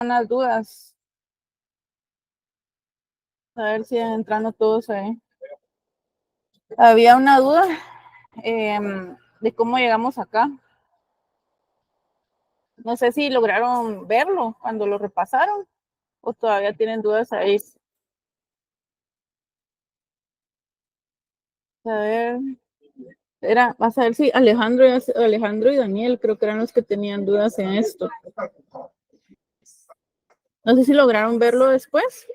unas dudas. A ver si entrando todos ahí. Había una duda de cómo llegamos acá. No sé si lograron verlo cuando lo repasaron o todavía tienen dudas ahí. A ver, vas a ver si Alejandro y Daniel creo que eran los que tenían dudas en esto. No sé si lograron verlo después.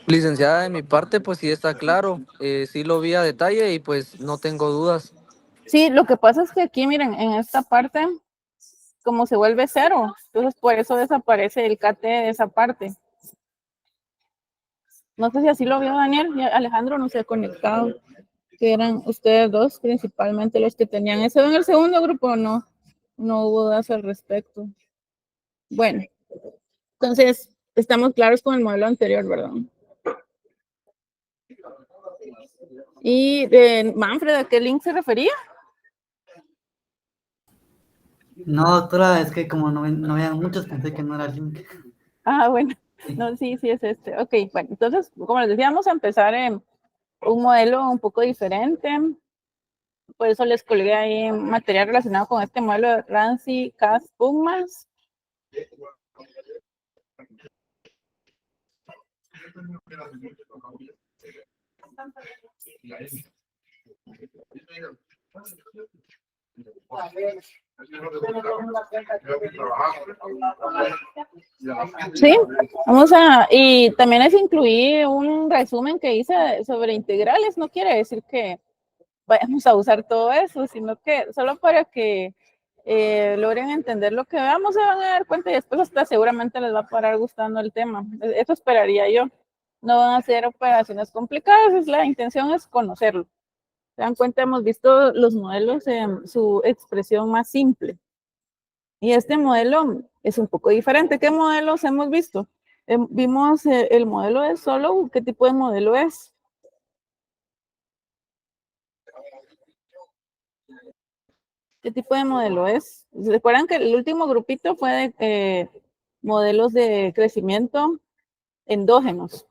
Licenciada, de mi parte, pues sí está claro. Sí lo vi a detalle y pues no tengo dudas. Sí, lo que pasa es que aquí, miren, en esta parte, como se vuelve cero, entonces por eso desaparece el KT de esa parte. No sé si así lo vio Daniel y Alejandro no se ha conectado, que eran ustedes dos principalmente los que tenían eso. En el segundo grupo no hubo dudas al respecto. Bueno, entonces estamos claros con el modelo anterior, ¿verdad? Y Manfred, ¿a qué link se refería? No, doctora, es que como no vean muchos, pensé que no era el link. Ah, bueno, no, sí es este. Ok, bueno, entonces, como les decía, vamos a empezar en un modelo un poco diferente. Por eso les colgué ahí material relacionado con este modelo de Rancy, Cas, Pugmas. Sí, y también les incluí un resumen que hice sobre integrales. No quiere decir que vayamos a usar todo eso, sino que solo para que logren entender lo que veamos, se van a dar cuenta y después hasta seguramente les va a parar gustando el tema. Eso esperaría yo. No van a ser operaciones complicadas, la intención es conocerlo. Se dan cuenta, hemos visto los modelos en su expresión más simple. Y este modelo es un poco diferente. ¿Qué modelos hemos visto? Vimos el modelo de Solow. ¿Qué tipo de modelo es? ¿Qué tipo de modelo es? ¿Recuerdan que el último grupito fue de modelos de crecimiento endógenos?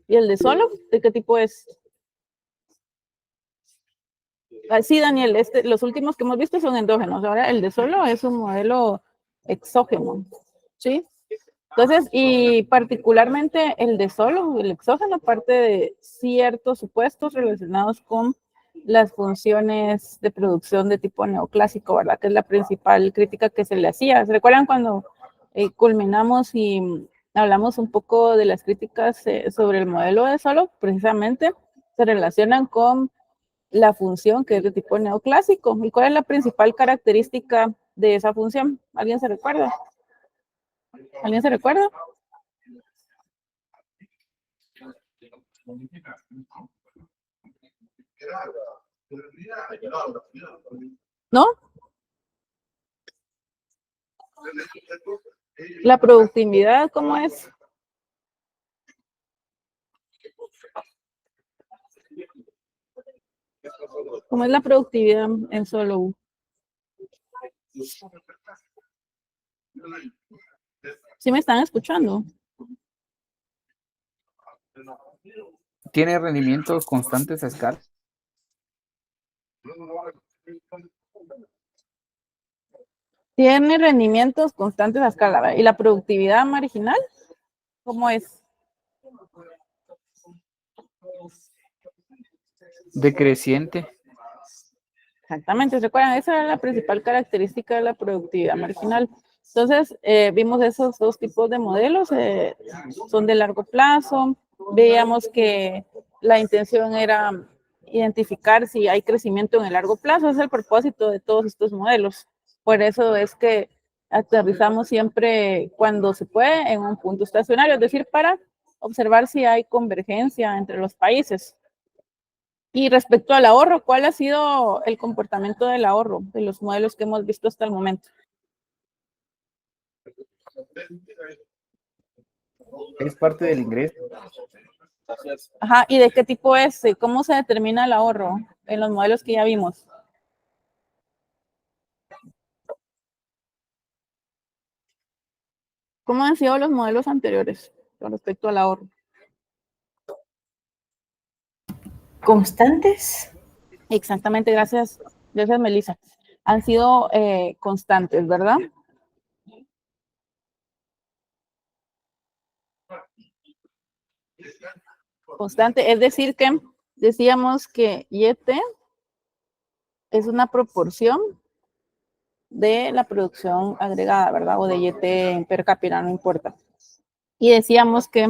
¿Y el de Solow? ¿De qué tipo es? Sí, Daniel, los últimos que hemos visto son endógenos. Ahora el de Solow es un modelo exógeno, ¿sí? Entonces, y particularmente el de Solow, el exógeno, parte de ciertos supuestos relacionados con las funciones de producción de tipo neoclásico, ¿verdad? Que es la principal crítica que se le hacía. ¿Se recuerdan cuando culminamos y hablamos un poco de las críticas sobre el modelo de Solow? Precisamente se relacionan con la función que es de tipo neoclásico. ¿Y cuál es la principal característica de esa función? ¿Alguien se recuerda? ¿Alguien se recuerda? ¿No? La productividad, ¿cómo es? ¿Cómo es la productividad en Solow? ¿Sí me están escuchando? ¿Tiene rendimientos constantes a escala? Tiene rendimientos constantes a escala, ¿verdad? ¿Y la productividad marginal? ¿Cómo es? Decreciente. Exactamente, ¿recuerdan? Esa es la principal característica de la productividad marginal. Entonces, vimos esos dos tipos de modelos, son de largo plazo. Veíamos que la intención era identificar si hay crecimiento en el largo plazo, es el propósito de todos estos modelos. Por eso es que aterrizamos siempre cuando se puede en un punto estacionario, es decir, para observar si hay convergencia entre los países. Y respecto al ahorro, ¿cuál ha sido el comportamiento del ahorro de los modelos que hemos visto hasta el momento? Es parte del ingreso. Ajá, ¿y de qué tipo es? ¿Cómo se determina el ahorro en los modelos que ya vimos? ¿Cómo han sido los modelos anteriores con respecto al ahorro? ¿Constantes? Exactamente, gracias, gracias Melissa. Han sido constantes, ¿verdad? Constante, es decir que decíamos que YT es una proporción de la producción agregada, ¿verdad? O de YT per cápita, no importa. Y decíamos que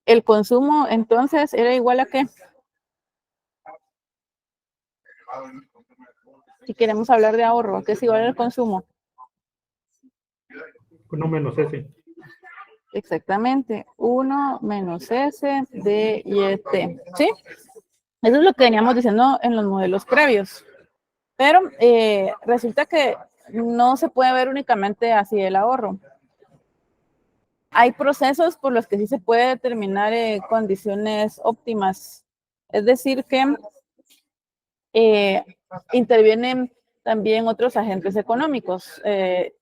el consumo entonces era igual a ¿qué? Si queremos hablar de ahorro, ¿qué es igual al consumo? 1 menos S. Exactamente, 1 menos S de YT, ¿sí? Eso es lo que veníamos diciendo en los modelos previos. Pero resulta que no se puede ver únicamente así el ahorro. Hay procesos por los que sí se puede determinar condiciones óptimas. Es decir, que intervienen también otros agentes económicos.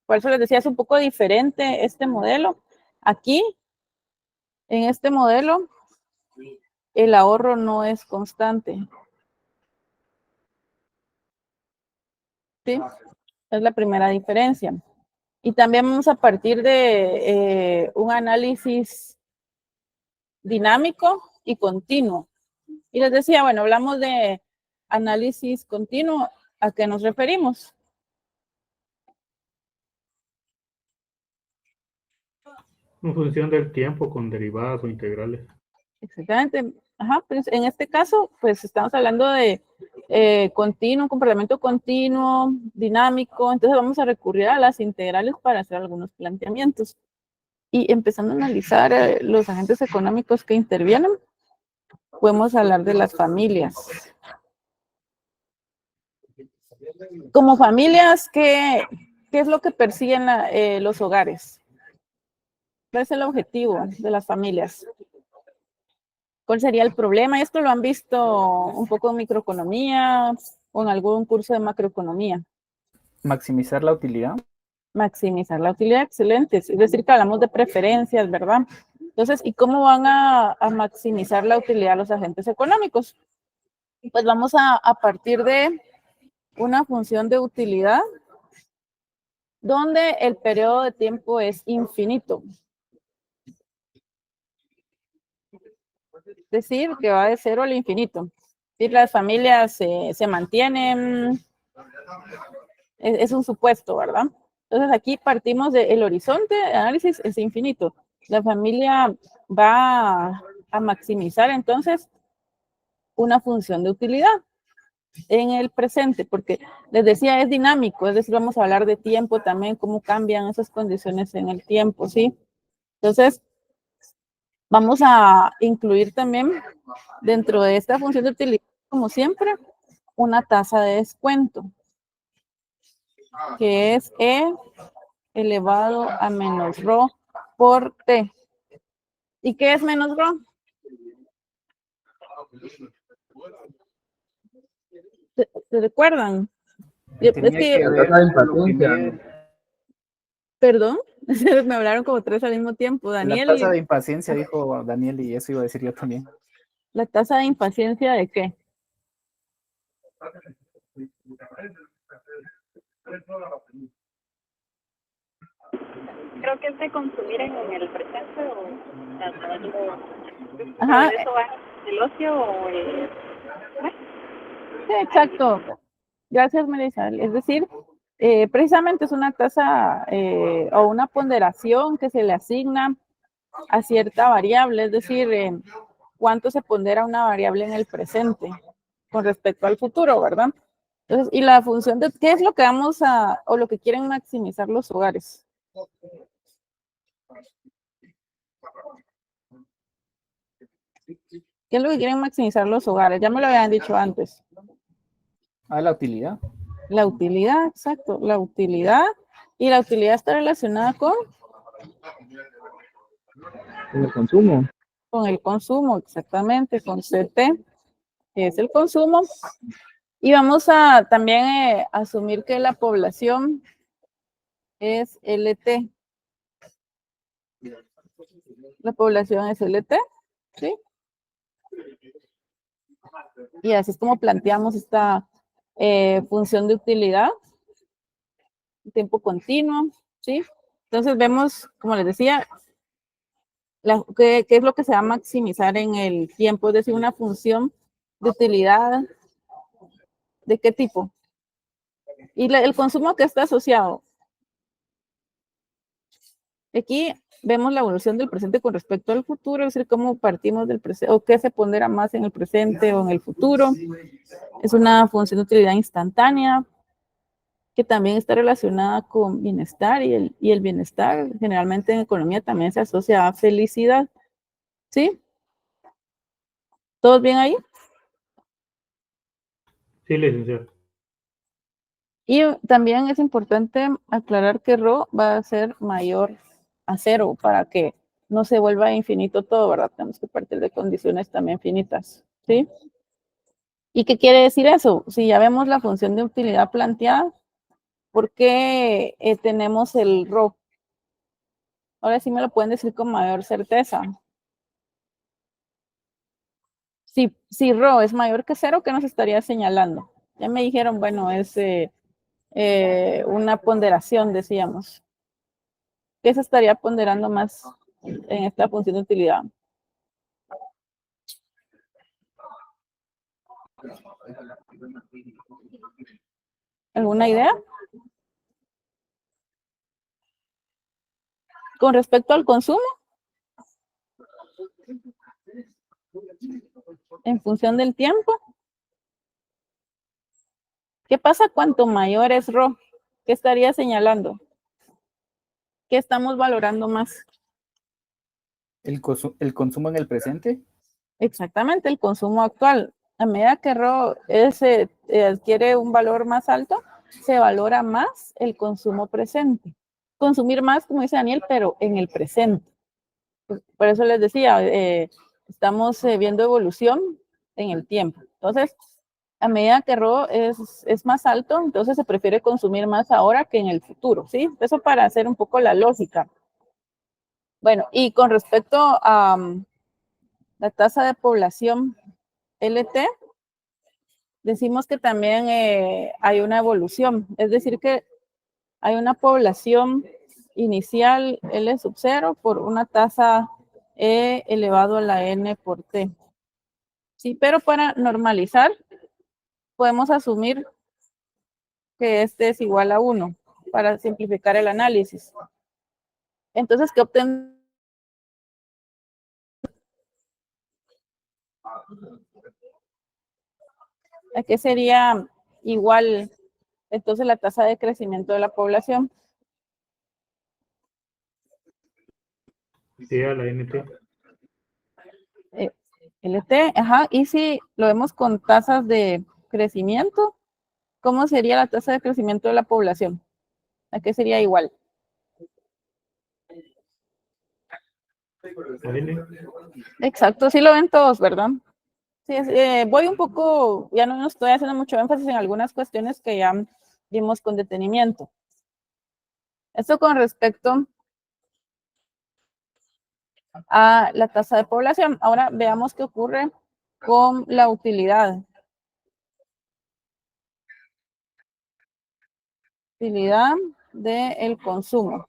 Por eso les decía, es un poco diferente este modelo. Aquí, en este modelo, el ahorro no es constante. ¿Sí? Es la primera diferencia. Y también vamos a partir de un análisis dinámico y continuo. Y les decía, bueno, hablamos de análisis continuo. ¿A qué nos referimos? En función del tiempo con derivadas o integrales. Exactamente. Ajá, pues en este caso, pues estamos hablando de continuo, un comportamiento continuo, dinámico. Entonces vamos a recurrir a las integrales para hacer algunos planteamientos. Y empezando a analizar los agentes económicos que intervienen, podemos hablar de las familias. Como familias, ¿qué es lo que persiguen los hogares? ¿Cuál es el objetivo de las familias? ¿Cuál sería el problema? Esto lo han visto un poco en microeconomía o en algún curso de macroeconomía. Maximizar la utilidad. Maximizar la utilidad, excelente. Es decir, que hablamos de preferencias, ¿verdad? Entonces, ¿y cómo van a maximizar la utilidad los agentes económicos? Pues vamos a partir de una función de utilidad donde el periodo de tiempo es infinito. Es decir, que va de 0 al infinito. Si las familias se mantienen, es un supuesto, ¿verdad? Entonces aquí partimos del horizonte de análisis es infinito. La familia va a maximizar entonces una función de utilidad en el presente, porque les decía es dinámico, es decir, vamos a hablar de tiempo también, cómo cambian esas condiciones en el tiempo, ¿sí? Entonces, vamos a incluir también dentro de esta función de utilidad, como siempre, una tasa de descuento, que es E elevado a menos rho por T. ¿Y qué es menos rho? ¿Se recuerdan? Tenía que ver con lo que mide Perdón, me hablaron como tres al mismo tiempo. la Daniel, tasa de impaciencia, dijo Daniel, y eso iba a decir yo también. ¿la tasa de impaciencia de qué? Creo que es de consumir en el presente o Ajá. eso va el ocio o Sí, exacto. Gracias, Melissa. Es decir, precisamente es una tasa o una ponderación que se le asigna a cierta variable, es decir, cuánto se pondera una variable en el presente con respecto al futuro, ¿verdad? Entonces, y la función de qué es lo que vamos a, o lo que quieren maximizar los hogares. ¿Qué es lo que quieren maximizar los hogares? Ya me lo habían dicho antes. Ah, la utilidad. La utilidad, exacto, la utilidad. Y la utilidad está relacionada con El consumo. con el consumo, exactamente, con CT, que es el consumo. Y vamos a también asumir que la población es LT. La población es LT, ¿sí? Y así es como planteamos esta función de utilidad, tiempo continuo, ¿sí? Entonces vemos, como les decía, qué es lo que se va a maximizar en el tiempo, es decir, una función de utilidad, ¿de qué tipo? Y el consumo que está asociado. Aquí vemos la evolución del presente con respecto al futuro, es decir, cómo partimos del presente, o qué se pondera más en el presente o en el futuro. Es una función de utilidad instantánea, que también está relacionada con bienestar, y el bienestar generalmente en economía también se asocia a felicidad, ¿sí? ¿Todos bien ahí? Sí, licenciado. Y también es importante aclarar que ρ va a ser mayor a 0 para que no se vuelva infinito todo, ¿verdad? Tenemos que partir de condiciones también finitas, ¿sí? ¿Y qué quiere decir eso? Si ya vemos la función de utilidad planteada, ¿por qué tenemos el ρ? Ahora sí me lo pueden decir con mayor certeza. Si ρ es mayor que 0, ¿qué nos estaría señalando? Ya me dijeron, bueno, es una ponderación, decíamos. ¿Qué se estaría ponderando más en esta función de utilidad? ¿Alguna idea? Con respecto al consumo, en función del tiempo, ¿qué pasa cuanto mayor es ρ? ¿Qué estaría señalando? ¿Qué estamos valorando más? El consumo en el presente. Exactamente, el consumo actual. A medida que ρ adquiere un valor más alto, se valora más el consumo presente. Consumir más, como dice Daniel, pero en el presente. Por eso les decía, estamos viendo evolución en el tiempo. Entonces, a medida que ρ es más alto, entonces se prefiere consumir más ahora que en el futuro, ¿sí? Eso para hacer un poco la lógica. Bueno, y con respecto a la tasa de población LT, decimos que también hay una evolución, es decir que hay una población inicial L sub 0 por una tasa E elevado a la N por T. Sí, pero para normalizar, podemos asumir que este es igual a 1 para simplificar el análisis. Entonces, ¿qué obtenemos? ¿A qué sería igual entonces la tasa de crecimiento de la población? Sí, a la NT. LT, ajá, y si lo vemos con tasas de crecimiento, ¿cómo sería la tasa de crecimiento de la población? ¿A qué sería igual? La N. Exacto, sí lo ven todos, ¿verdad? Sí, voy un poco, ya no estoy haciendo mucho énfasis en algunas cuestiones que ya vimos con detenimiento. Esto con respecto a la tasa de población. Ahora veamos qué ocurre con la utilidad. Utilidad del consumo.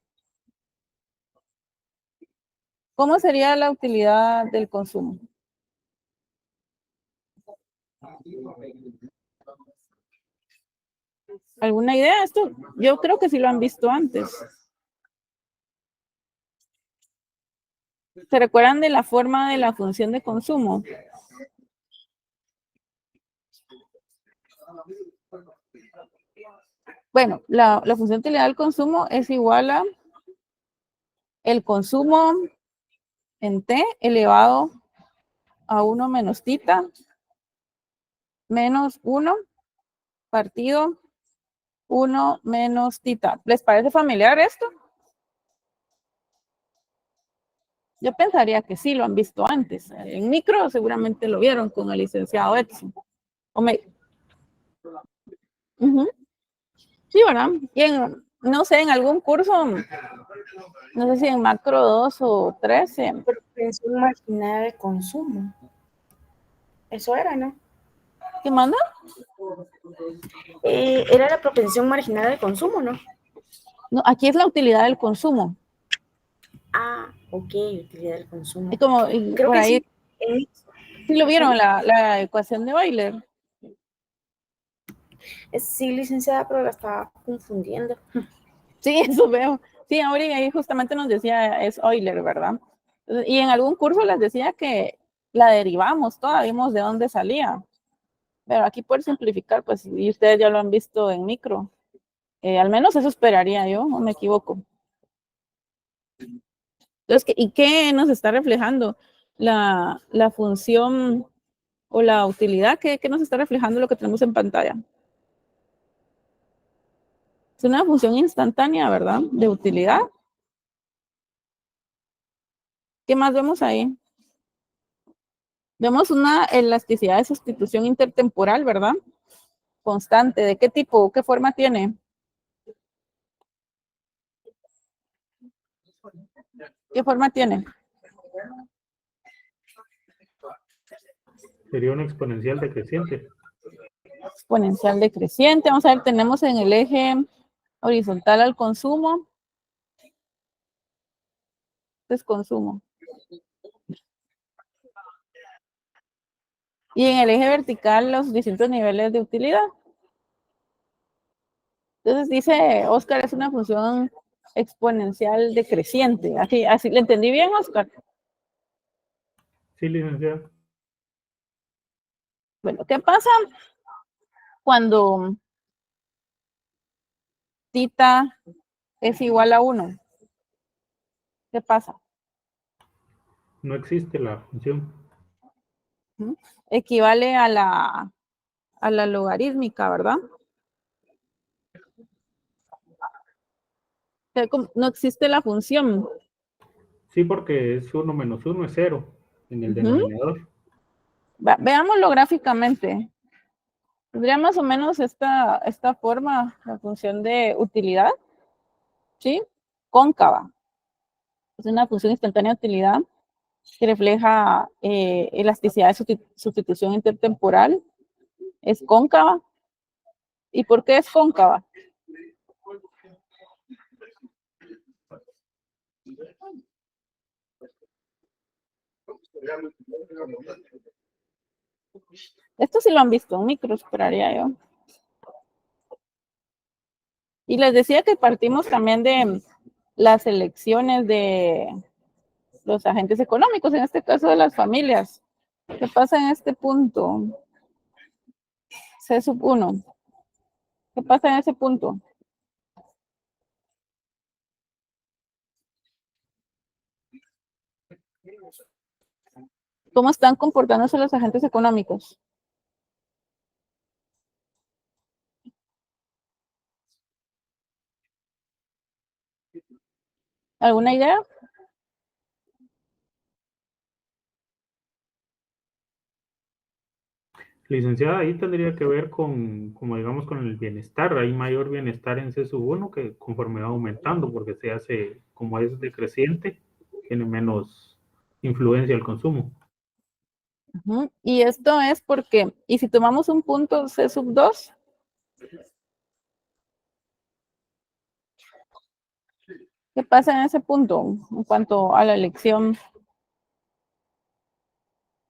¿Cómo sería la utilidad del consumo? ¿Alguna idea? Esto yo creo que sí lo han visto antes. ¿Se recuerdan de la forma de la función de consumo? Bueno, la función de utilidad del consumo es igual a el consumo en T elevado a 1 menos tita menos 1 partido 1 menos tita. ¿Les parece familiar esto? Yo pensaría que sí lo han visto antes. En micro seguramente lo vieron con el licenciado Edson. Sí, ¿verdad? Y no sé, en algún curso No sé si en macro 2 o 13. Propensión marginal de consumo. Eso era, ¿no? ¿Qué manda? Era la propensión marginal de consumo, ¿no? No, aquí es la utilidad del consumo. Ah, ok, utilidad del consumo. Y como Creo por que ahí, sí. ¿sí lo vieron la ecuación de Euler? Sí, licenciada, pero la estaba confundiendo. Sí, eso veo. Sí, ahora ahí justamente nos decía, es Euler, ¿verdad? Y en algún curso les decía que la derivamos, toda vimos de dónde salía. Pero aquí por simplificar, pues, y ustedes ya lo han visto en micro. Al menos eso esperaría yo, no me equivoco. Entonces, ¿y qué nos está reflejando? La función o la utilidad, ¿qué nos está reflejando lo que tenemos en pantalla? Es una función instantánea, ¿verdad? De utilidad. ¿Qué más vemos ahí? Vemos una elasticidad de sustitución intertemporal, ¿verdad? Constante. ¿De qué tipo? ¿Qué forma tiene? ¿Qué forma tiene? Sería una exponencial decreciente. Exponencial decreciente. Vamos a ver, tenemos en el eje horizontal al consumo. Este es consumo. Y en el eje vertical los distintos niveles de utilidad. Entonces dice, Oscar, es una función exponencial decreciente. Así, ¿le entendí bien, Oscar? Sí, licenciado. Bueno, ¿qué pasa cuando tita es igual a 1? ¿Qué pasa? No existe la función. Equivale a la logarítmica, ¿verdad? No existe la función. Sí, porque es 1 menos 1 es 0 en el denominador. Veámoslo gráficamente. Tendría más o menos esta forma, la función de utilidad, ¿sí? Cóncava. Es una función instantánea de utilidad que refleja elasticidad de sustitución intertemporal. Es cóncava. ¿Y por qué es cóncava? Esto sí lo han visto en micro, esperaría yo. Y les decía que partimos también de las elecciones de los agentes económicos, en este caso de las familias. ¿Qué pasa en este punto? C sub 1. ¿Qué pasa en ese punto? ¿Cómo están comportándose los agentes económicos? ¿Alguna idea? Licenciada, ahí tendría que ver con, como digamos, con el bienestar. Hay mayor bienestar en C sub 1 que conforme va aumentando, porque se hace, como es decreciente, tiene menos influencia el consumo. Y esto es porque, y si tomamos un punto C sub 2, ¿qué pasa en ese punto en cuanto a la elección?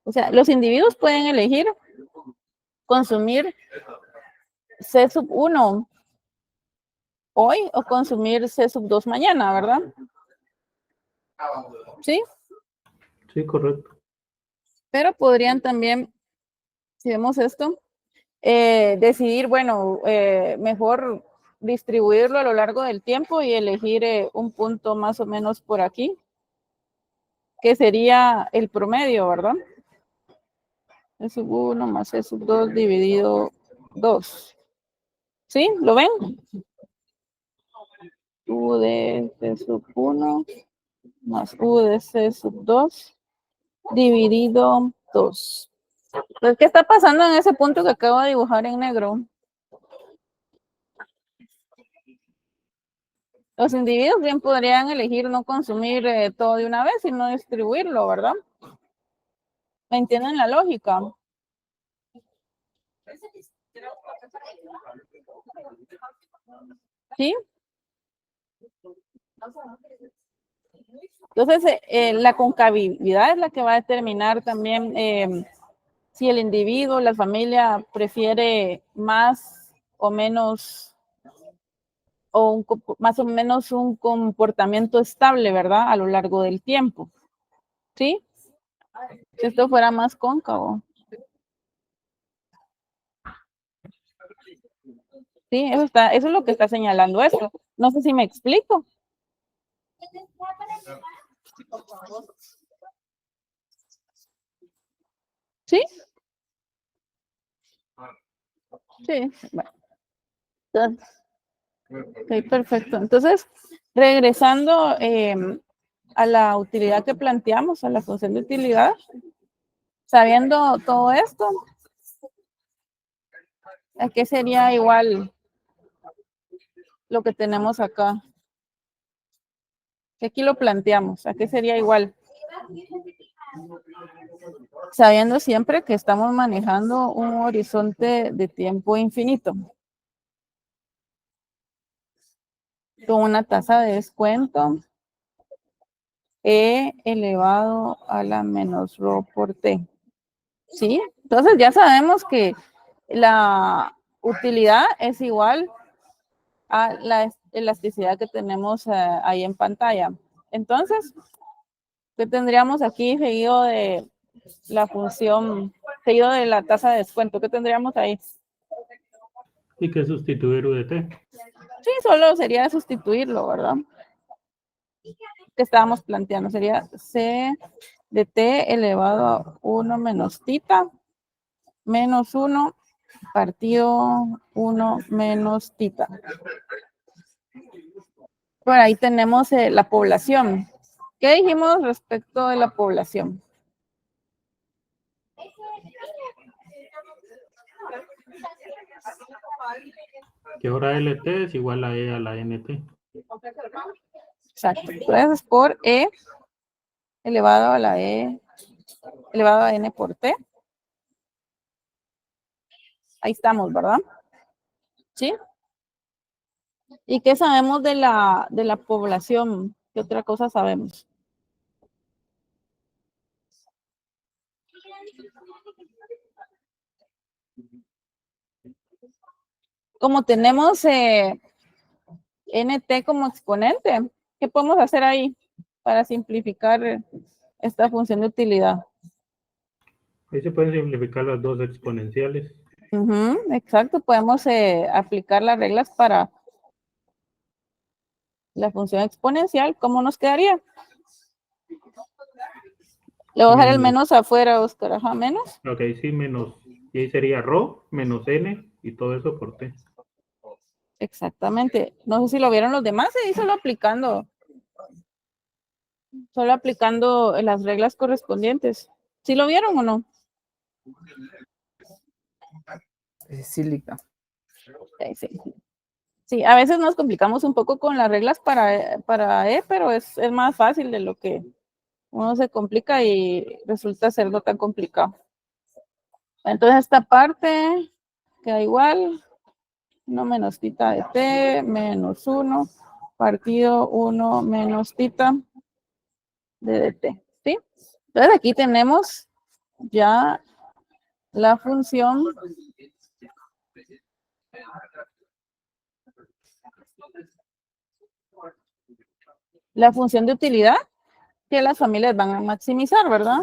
O sea, los individuos pueden elegir consumir C sub 1 hoy o consumir C sub 2 mañana, ¿verdad? ¿Sí? Sí, correcto. Pero podrían también, si vemos esto, decidir, bueno, mejor distribuirlo a lo largo del tiempo y elegir un punto más o menos por aquí, que sería el promedio, ¿verdad? E sub 1 más E sub 2 dividido 2. ¿Sí? ¿Lo ven? U de C sub 1 más U de C sub 2 dividido 2. Entonces, ¿qué está pasando en ese punto que acabo de dibujar en negro? Los individuos bien podrían elegir no consumir todo de una vez y no distribuirlo, ¿verdad? ¿Me entienden la lógica? ¿Sí? Entonces, la concavidad es la que va a determinar también si el individuo, la familia prefiere más o menos, más o menos un comportamiento estable, ¿verdad? A lo largo del tiempo. ¿Sí? Si esto fuera más cóncavo. Sí, eso es lo que está señalando esto. No sé si me explico. ¿Sí? Sí. Bueno. Entonces, ok, perfecto. Entonces, regresando a la utilidad que planteamos, a la función de utilidad, sabiendo todo esto, ¿a qué sería igual lo que tenemos acá? Aquí lo planteamos, ¿a qué sería igual? Sabiendo siempre que estamos manejando un horizonte de tiempo infinito, con una tasa de descuento E elevado a la menos rho por T. ¿Sí? Entonces ya sabemos que la utilidad es igual a la elasticidad que tenemos ahí en pantalla. Entonces, ¿qué tendríamos aquí seguido de la función, seguido de la tasa de descuento? ¿Qué tendríamos ahí? Y que sustituir UDT. Sí, solo sería sustituirlo, ¿verdad? Que estábamos planteando, sería C de T elevado a 1 menos tita menos 1 partido 1 menos tita. Por ahí tenemos la población. ¿Qué dijimos respecto de la población? Que ahora LT es igual a E a la NT. Exacto. Entonces, por E elevado a la E elevado a N por T. Ahí estamos, ¿verdad? ¿Sí? ¿Y qué sabemos de la población? ¿Qué otra cosa sabemos? Como tenemos NT como exponente, ¿qué podemos hacer ahí para simplificar esta función de utilidad? Ahí se pueden simplificar las dos exponenciales. Exacto, podemos aplicar las reglas para la función exponencial. ¿Cómo nos quedaría? Le voy a dejar el menos afuera, Oscar. Ajá, menos. Ok, sí, menos. Y ahí sería ρ menos n y todo eso por t. Exactamente. No sé si lo vieron los demás, ahí solo aplicando las reglas correspondientes. ¿Sí lo vieron o no? Sí, Lica. Sí. Sí, a veces nos complicamos un poco con las reglas para E, pero es más fácil de lo que uno se complica y resulta ser no tan complicado. Entonces esta parte queda igual, 1 menos tita de T menos 1 partido 1 menos tita de dt, ¿sí? Entonces aquí tenemos ya la función de utilidad que las familias van a maximizar, ¿verdad?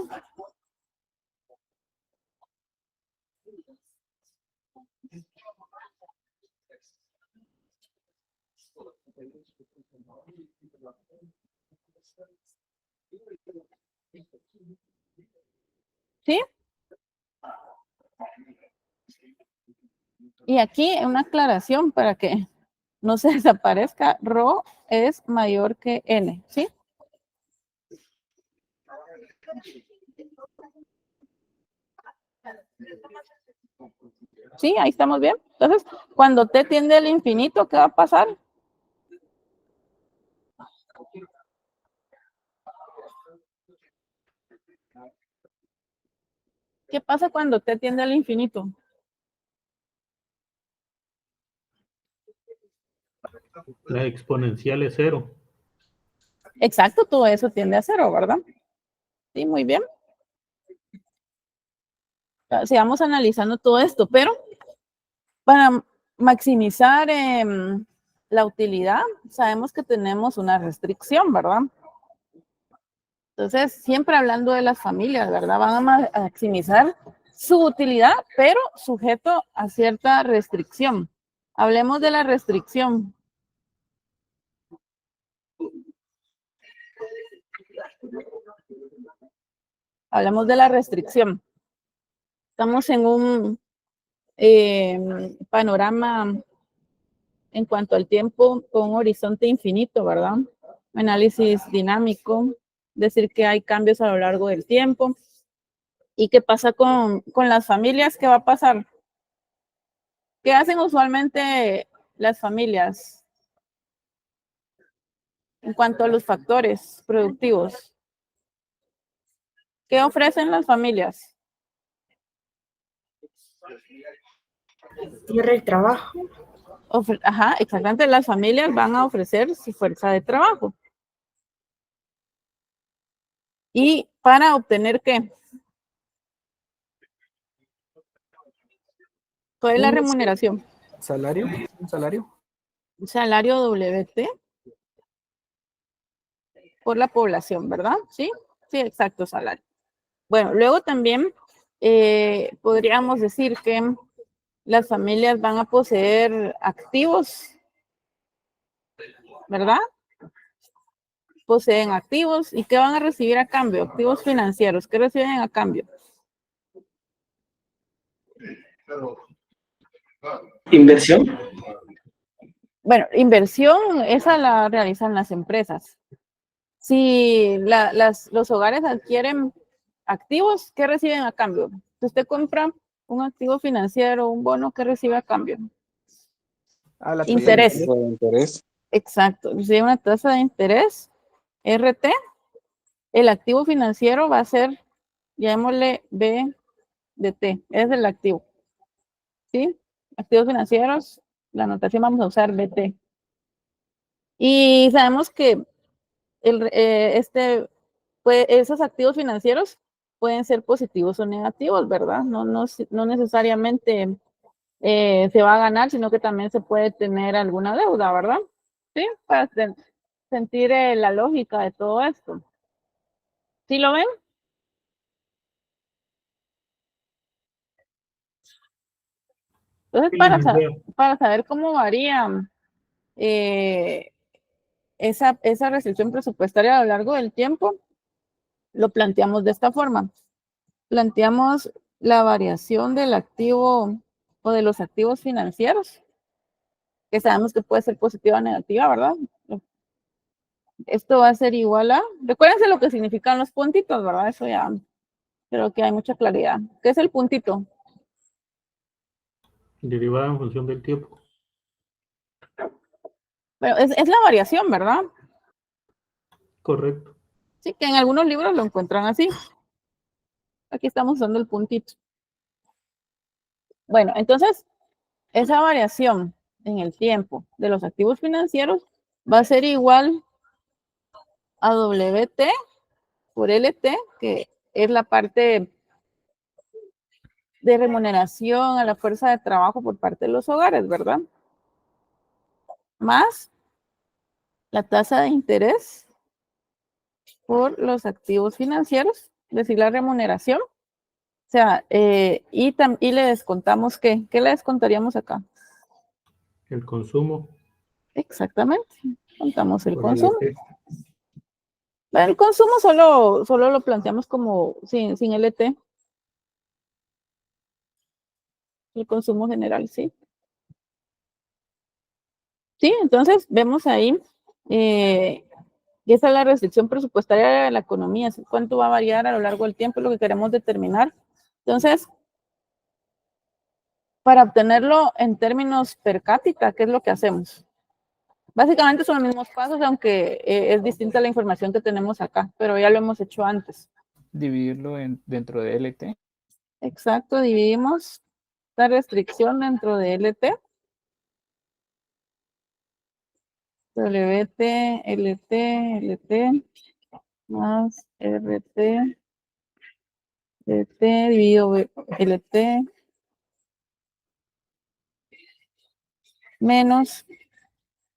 ¿Sí? Y aquí una aclaración para que no se desaparezca, ρ es mayor que n, ¿sí? Sí, ahí estamos bien. Entonces, cuando t tiende al infinito, ¿qué va a pasar? ¿Qué pasa cuando t tiende al infinito? La exponencial es 0. Exacto, todo eso tiende a 0, ¿verdad? Sí, muy bien. Sigamos analizando todo esto, pero para maximizar la utilidad, sabemos que tenemos una restricción, ¿verdad? Entonces, siempre hablando de las familias, ¿verdad? Van a maximizar su utilidad, pero sujeto a cierta restricción. Hablemos de la restricción. Hablemos de la restricción. Estamos en un panorama en cuanto al tiempo con un horizonte infinito, ¿verdad? Análisis dinámico, decir que hay cambios a lo largo del tiempo. ¿Y qué pasa con las familias? ¿Qué va a pasar? ¿Qué hacen usualmente las familias en cuanto a los factores productivos? ¿Qué ofrecen las familias? Tierra y trabajo. Ajá, exactamente. Las familias van a ofrecer su fuerza de trabajo. ¿Y para obtener qué? ¿Cuál es la remuneración? ¿Salario? ¿Un salario? Salario WT por la población, ¿verdad? Sí, sí, exacto, salario. Bueno, luego también podríamos decir que las familias van a poseer activos, ¿verdad? Poseen activos. ¿Y qué van a recibir a cambio? Activos financieros. ¿Qué reciben a cambio? Inversión. Bueno, inversión, esa la realizan las empresas. Si los hogares adquieren activos, ¿qué reciben a cambio? Si usted compra un activo financiero, un bono, ¿qué recibe a cambio? Ah, la tasa Interés. de interés. Exacto. Recibe una tasa de interés, RT. El activo financiero va a ser, llamémosle B de T, es el activo. ¿Sí? Activos financieros, la notación vamos a usar BT. Y sabemos que esos activos financieros pueden ser positivos o negativos, ¿verdad? No necesariamente se va a ganar, sino que también se puede tener alguna deuda, ¿verdad? Sí, para sentir la lógica de todo esto. ¿Sí lo ven? Entonces, para saber cómo varía esa restricción presupuestaria a lo largo del tiempo, lo planteamos de esta forma. Planteamos la variación del activo o de los activos financieros, que sabemos que puede ser positiva o negativa, ¿verdad? Esto va a ser igual a, recuérdense lo que significan los puntitos, ¿verdad? Eso ya creo que hay mucha claridad. ¿Qué es el puntito? Derivada en función del tiempo. Bueno, es la variación, ¿verdad? Correcto. Sí, que en algunos libros lo encuentran así. Aquí estamos usando el puntito. Bueno, entonces, esa variación en el tiempo de los activos financieros va a ser igual a WT por LT, que es la parte de remuneración a la fuerza de trabajo por parte de los hogares, ¿verdad? Más la tasa de interés por los activos financieros, es decir, la remuneración. O sea, y le descontamos ¿qué? ¿Qué le descontaríamos acá? El consumo. Exactamente, contamos el por consumo. LT. El consumo solo lo planteamos como sin LT. El consumo general, sí. Sí, entonces vemos ahí que esa es la restricción presupuestaria de la economía. ¿Cuánto va a variar a lo largo del tiempo? Es lo que queremos determinar. Entonces, para obtenerlo en términos per cápita, ¿qué es lo que hacemos? Básicamente son los mismos pasos, aunque es distinta la información que tenemos acá, pero ya lo hemos hecho antes. Dividirlo dentro de LT. Exacto, dividimos la restricción dentro de LT. WT, LT, LT, más RT, LT, dividido LT, menos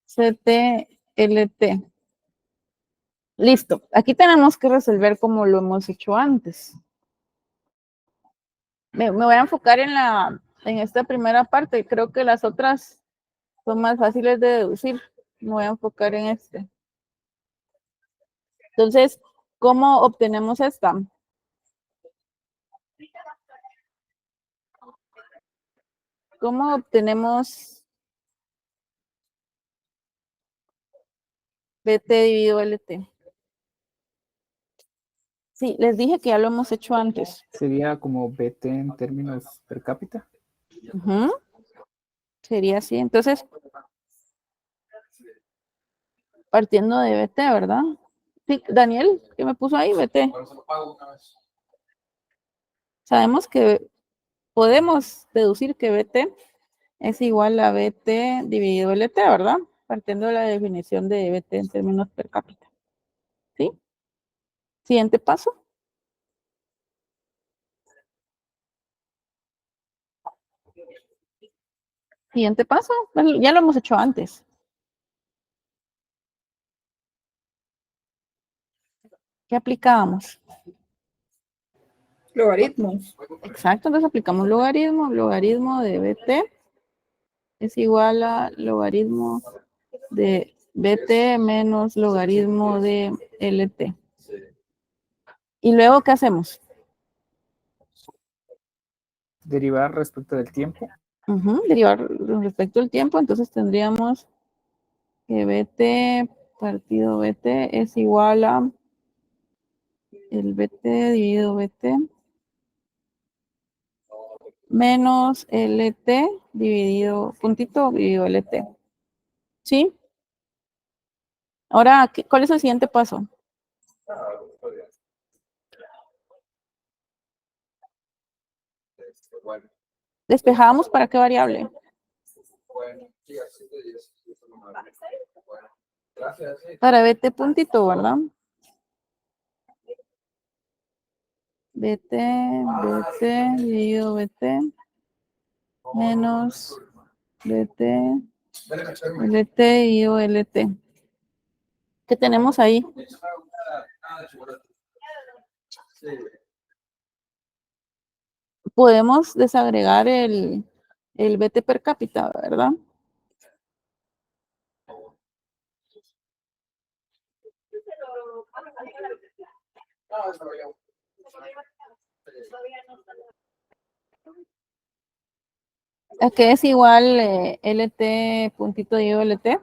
CT, LT. Listo. Aquí tenemos que resolver como lo hemos hecho antes. Me voy a enfocar en esta primera parte. Creo que las otras son más fáciles de deducir. Me voy a enfocar en este. Entonces, ¿cómo obtenemos esta? ¿Cómo obtenemos BT dividido LT? Sí, les dije que ya lo hemos hecho antes. Sería como BT en términos per cápita. Ujú. Sería así. Entonces, partiendo de BT, ¿verdad? Sí, Daniel, ¿qué me puso ahí? BT. Sabemos que podemos deducir que BT es igual a BT dividido LT, ¿verdad? Partiendo de la definición de BT en términos per cápita. ¿Sí? Siguiente paso. Siguiente paso. Bueno, ya lo hemos hecho antes. ¿Qué aplicábamos? Logaritmos. Exacto, entonces aplicamos logaritmo. Logaritmo de BT es igual a logaritmo de BT menos logaritmo de LT. ¿Y luego qué hacemos? Derivar respecto del tiempo. Derivar respecto al tiempo, entonces tendríamos que BT partido BT es igual a el BT dividido BT menos LT dividido, puntito dividido LT. ¿Sí? Ahora, ¿cuál es el siguiente paso? Despejamos para qué variable. Para BT puntito, ¿verdad? BT dividido BT menos BT LT dividido LT. ¿Qué tenemos ahí? Podemos desagregar el BT per cápita, ¿verdad? ¿A qué es igual LT puntito dividido LT?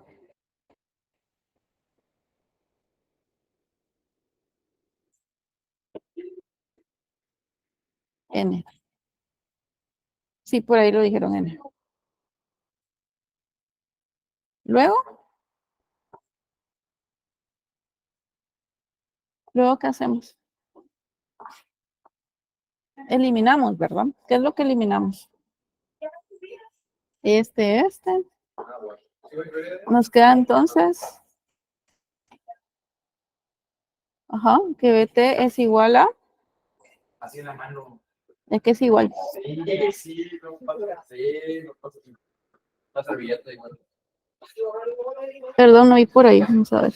N. Sí, por ahí lo dijeron N. Luego, ¿qué hacemos? Eliminamos, ¿verdad? ¿Qué es lo que eliminamos? Este. Nos queda entonces, que BT es igual a, Así en la mano. ¿de qué es igual? Sí, no pasa. Sí, no pasa. La servilleta igual. Perdón, no vi por ahí, vamos a ver.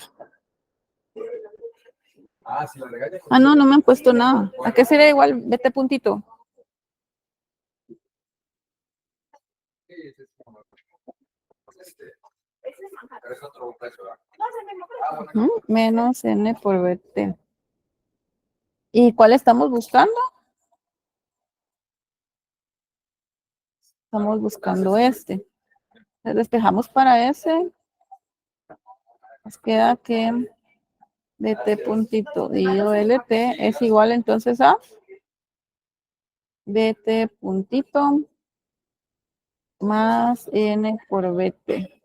Ah, si la regañas. Ah, no me han puesto nada. ¿A qué sería igual BT puntito? Es otro precio, ¿verdad? Menos N por BT. ¿Y cuál estamos buscando? Estamos buscando este. Despejamos para ese. Nos queda que BT puntito dividido LT es igual entonces a BT puntito más N por BT.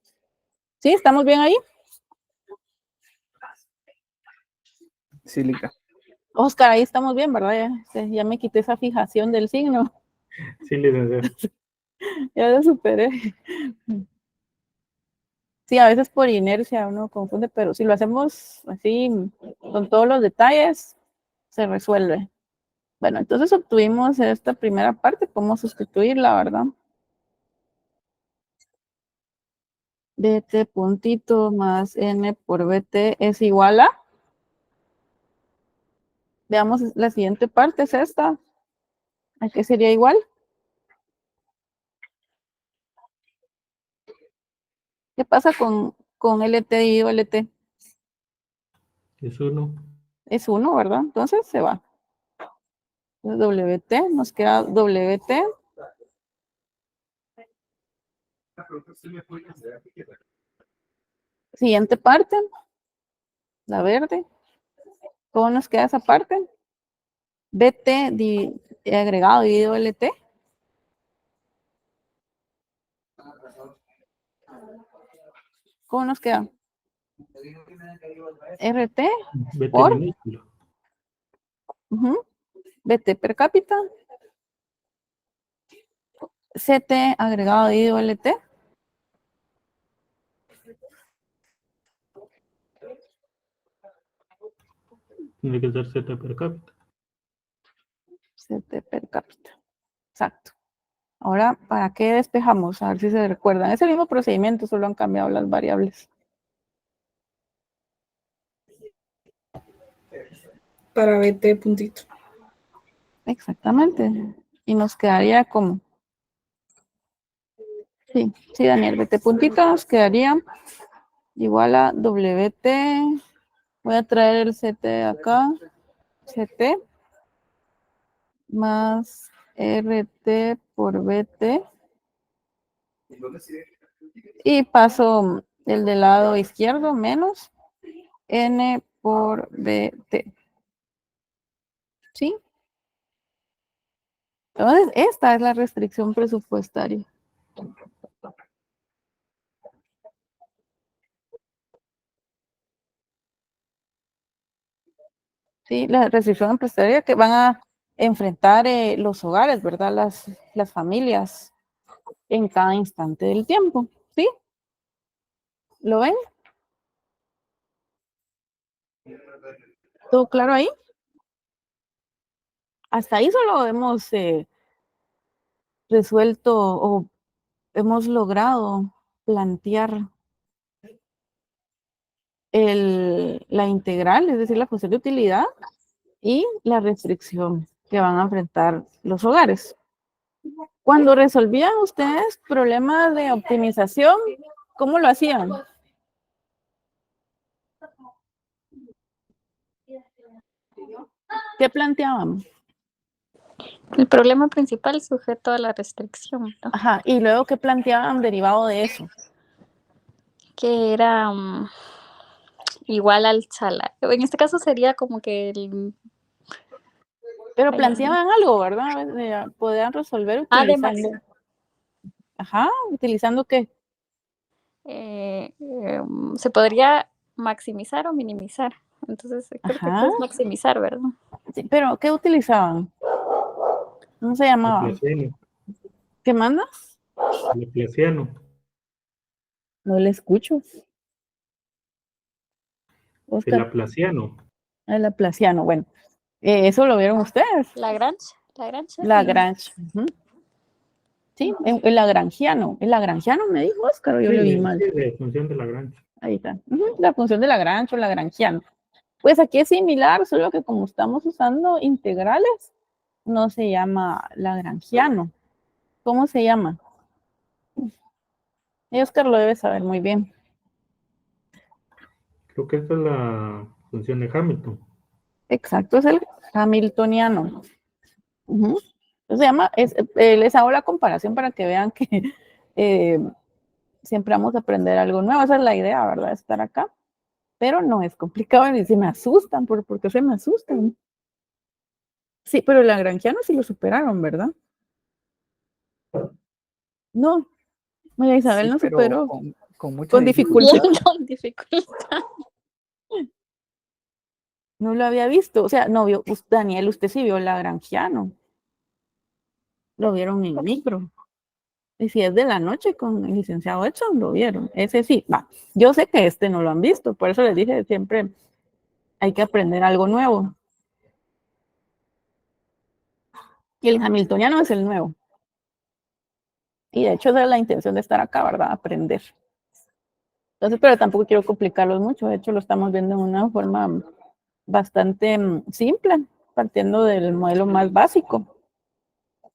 ¿Sí? ¿Estamos bien ahí? Sí, Lica. Oscar, ahí estamos bien, ¿verdad? Ya me quité esa fijación del signo. Sí, licenciado. Ya lo superé. Sí, a veces por inercia uno confunde, pero si lo hacemos así con todos los detalles, se resuelve. Bueno, entonces obtuvimos esta primera parte, podemos sustituirla, ¿verdad? BT puntito más N por BT es igual a. Veamos la siguiente parte, es esta. ¿A qué sería igual? ¿Qué pasa con LT dividido LT? Es 1. Es 1, ¿verdad? Entonces se va. Entonces, WT, nos queda WT. Siguiente parte, la verde. ¿Cómo nos queda esa parte? BT agregado dividido LT. ¿Cómo nos queda? RT BT por minúsculo. BT per cápita. CT agregado dividido LT. Tiene que ser Z per cápita. CT per cápita. Exacto. Ahora, ¿para qué despejamos? A ver si se recuerdan. Es el mismo procedimiento, solo han cambiado las variables. Para BT puntito. Exactamente. Y nos quedaría como. Sí, Daniel, BT puntito nos quedaría igual a WT. Voy a traer el CT de acá. CT más RT por BT. Y paso el del lado izquierdo menos N por BT. ¿Sí? Entonces, esta es la restricción presupuestaria. Sí, la restricción presupuestaria que van a enfrentar los hogares, ¿verdad? Las familias en cada instante del tiempo. ¿Sí? ¿Lo ven? ¿Todo claro ahí? Hasta ahí solo hemos resuelto o hemos logrado plantear la integral, es decir, la función de utilidad y la restricción que van a enfrentar los hogares. Cuando resolvían ustedes problemas de optimización, ¿cómo lo hacían? ¿Qué planteaban? El problema principal sujeto a la restricción, ¿no? Ajá, y luego ¿qué planteaban derivado de eso? Que era igual al salario. En este caso sería como que el... Pero planteaban algo, ¿verdad? Podían resolver utilizando. Ajá, ¿utilizando qué? Se podría maximizar o minimizar. Entonces, creo que es maximizar, ¿verdad? Sí, pero ¿qué utilizaban? ¿Cómo se llamaba? Laplaciano. ¿Qué mandas? Laplaciano. No le escucho. El Laplaciano. El Laplaciano, bueno. ¿Eso lo vieron ustedes? Lagrange. Lagrange. Sí, el lagrangiano. El lagrangiano me dijo Oscar, yo lo vi mal. Sí, la función de Lagrange. Ahí está. La función de Lagrange o lagrangiano. Pues aquí es similar, solo que como estamos usando integrales, no se llama lagrangiano. ¿Cómo se llama? Y Oscar lo debe saber muy bien. Creo que esta es la función de Hamilton. Exacto, es el hamiltoniano. Se llama, les hago la comparación para que vean que siempre vamos a aprender algo nuevo. Esa es la idea, ¿verdad? Estar acá. Pero no es complicado y se me asustan. ¿Por qué se me asustan? Sí, pero el lagrangiano sí lo superaron, ¿verdad? No, María Isabel no superó. Con mucha dificultad. Con dificultad. No lo había visto. O sea, no vio, Daniel, usted sí vio Lagrangiano. Lo vieron en micro. Y si es de la noche con el licenciado Edson, lo vieron. Ese sí, va. Yo sé que este no lo han visto, por eso les dije siempre hay que aprender algo nuevo. Y el hamiltoniano es el nuevo. Y de hecho esa es la intención de estar acá, ¿verdad? Aprender. Entonces, pero tampoco quiero complicarlos mucho. De hecho, lo estamos viendo en una forma bastante simple, partiendo del modelo más básico.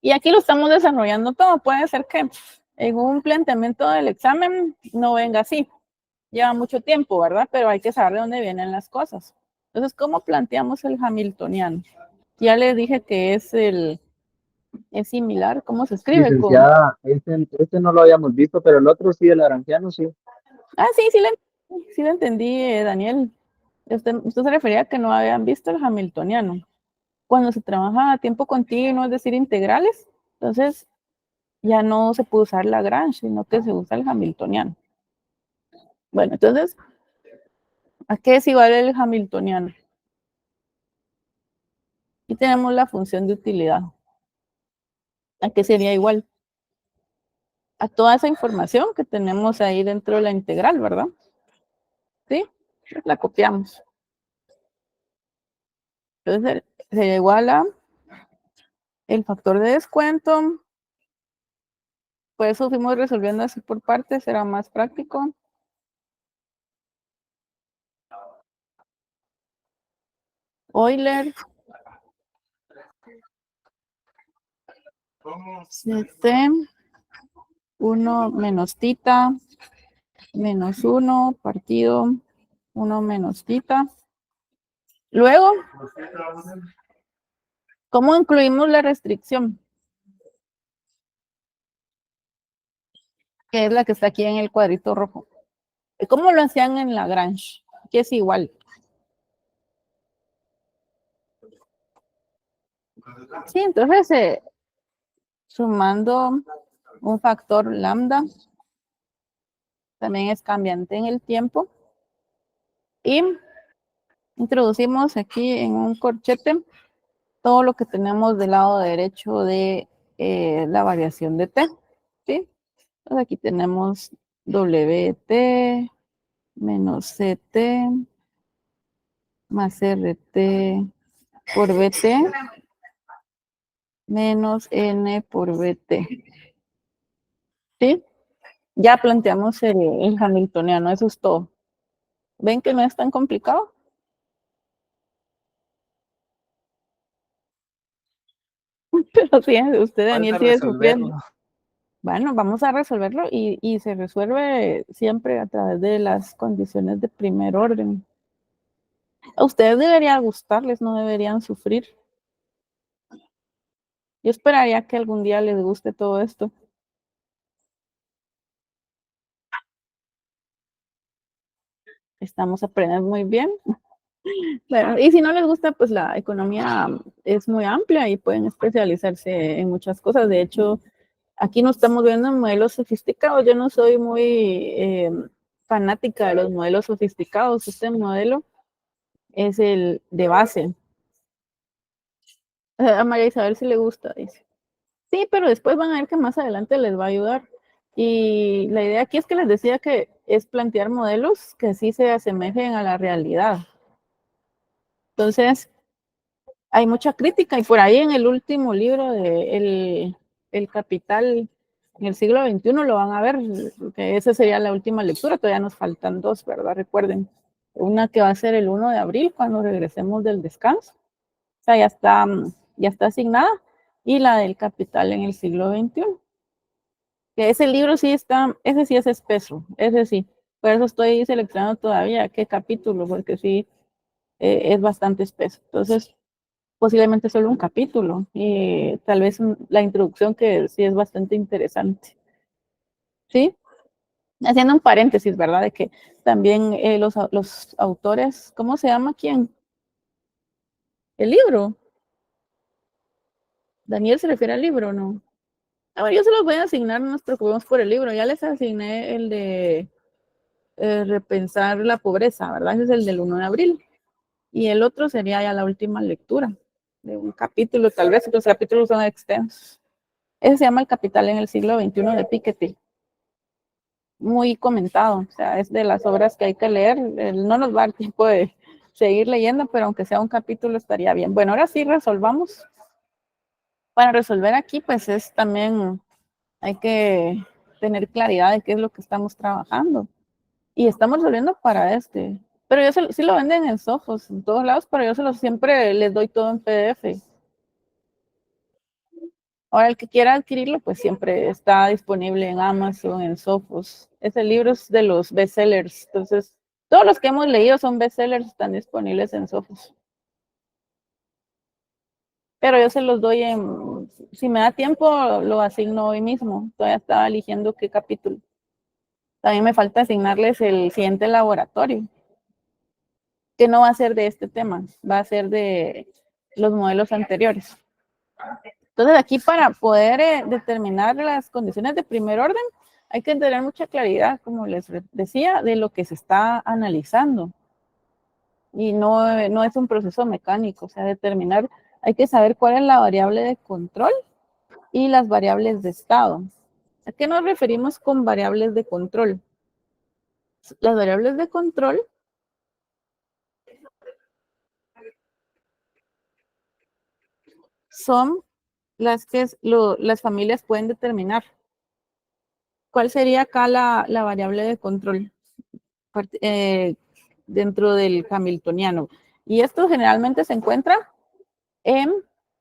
Y aquí lo estamos desarrollando todo. Puede ser que en un planteamiento del examen no venga así. Lleva mucho tiempo, ¿verdad? Pero hay que saber de dónde vienen las cosas. Entonces, ¿cómo planteamos el hamiltoniano? Ya les dije que es similar. ¿Cómo se escribe? Licenciada, este no lo habíamos visto, pero el otro sí, el Lagrangiano, sí. Sí lo entendí, Daniel. Usted se refería a que no habían visto el hamiltoniano. Cuando se trabaja a tiempo continuo, es decir, integrales, entonces ya no se puede usar Lagrange, sino que se usa el hamiltoniano. Bueno, entonces, ¿a qué es igual el hamiltoniano? Aquí tenemos la función de utilidad. ¿A qué sería igual? A toda esa información que tenemos ahí dentro de la integral, ¿verdad? ¿Sí? La copiamos. Entonces, sería igual a el factor de descuento. Por eso fuimos resolviendo así por partes, será más práctico. Euler. 7, 1 menos tita, menos 1, partido 1 menos tita. Luego, ¿cómo incluimos la restricción? Que es la que está aquí en el cuadrito rojo. ¿Cómo lo hacían en Lagrange? Que es igual. Sí, entonces sumando un factor lambda, también es cambiante en el tiempo. Y introducimos aquí en un corchete todo lo que tenemos del lado derecho de la variación de t. ¿Sí? Entonces aquí tenemos WT menos CT más RT por BT menos N por BT. ¿Sí? Ya planteamos el hamiltoniano, eso es todo. ¿Ven que no es tan complicado? Pero sí, usted, Daniel, sigue sufriendo. Bueno, vamos a resolverlo y se resuelve siempre a través de las condiciones de primer orden. A ustedes debería gustarles, no deberían sufrir. Yo esperaría que algún día les guste todo esto. Estamos aprendiendo muy bien. Bueno, y si no les gusta, pues la economía es muy amplia y pueden especializarse en muchas cosas. De hecho, aquí no estamos viendo modelos sofisticados. Yo no soy muy fanática de los modelos sofisticados. Este modelo es el de base. A María Isabel sí le gusta, dice. Sí, pero después van a ver que más adelante les va a ayudar. Y la idea aquí es que les decía que es plantear modelos que sí se asemejen a la realidad. Entonces, hay mucha crítica y por ahí en el último libro de El Capital en el siglo XXI lo van a ver, que esa sería la última lectura, todavía nos faltan dos, ¿verdad? Recuerden, una que va a ser el 1 de abril cuando regresemos del descanso, o sea, ya está asignada, y la del Capital en el siglo XXI. Que ese libro sí está, ese sí es espeso, ese sí, por eso estoy seleccionando todavía qué capítulo, porque sí es bastante espeso. Entonces, posiblemente solo un capítulo y tal vez la introducción que sí es bastante interesante. ¿Sí? Haciendo un paréntesis, ¿verdad? De que también los autores, ¿cómo se llama quién? El libro. Daniel se refiere al libro, ¿no? A ver, yo se los voy a asignar, no nos preocupemos por el libro. Ya les asigné el de repensar la pobreza, ¿verdad? Ese es el del 1 de abril. y el otro sería ya la última lectura de un capítulo, tal vez los capítulos son extensos. Ese se llama El Capital en el siglo XXI de Piketty. Muy comentado, o sea, es de las obras que hay que leer. No nos va a dar tiempo de seguir leyendo, pero aunque sea un capítulo estaría bien. Bueno, ahora sí resolvamos. Para resolver aquí, pues es también, hay que tener claridad de qué es lo que estamos trabajando. Y estamos resolviendo para pero yo sí lo venden en Sophos, en todos lados, pero yo siempre les doy todo en PDF. Ahora, el que quiera adquirirlo, pues siempre está disponible en Amazon, en Sophos. Ese libro es de los bestsellers. Entonces, todos los que hemos leído son bestsellers, están disponibles en Sophos. Pero yo se los doy si me da tiempo, lo asigno hoy mismo. Todavía estaba eligiendo qué capítulo. También me falta asignarles el siguiente laboratorio, que no va a ser de este tema, va a ser de los modelos anteriores. Entonces, aquí para poder determinar las condiciones de primer orden, hay que tener mucha claridad, como les decía, de lo que se está analizando. Y no es un proceso mecánico, o sea, determinar, hay que saber cuál es la variable de control y las variables de estado. ¿A qué nos referimos con variables de control? Las variables de control son las que las familias pueden determinar. ¿Cuál sería acá la variable de control dentro del hamiltoniano? Y esto generalmente se encuentra en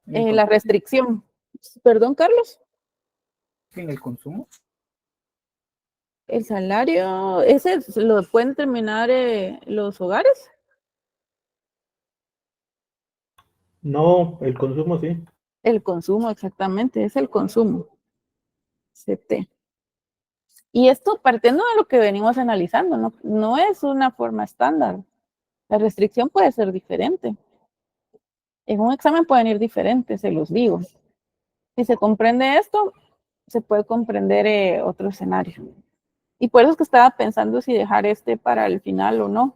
la restricción. Perdón, Carlos. ¿En el consumo? El salario, ese lo pueden determinar los hogares. No, el consumo sí. El consumo, exactamente, es el consumo. CT. Y esto partiendo de lo que venimos analizando, no es una forma estándar. La restricción puede ser diferente. En un examen pueden ir diferentes, se los digo. Si se comprende esto, se puede comprender otro escenario. Y por eso es que estaba pensando si dejar para el final o no.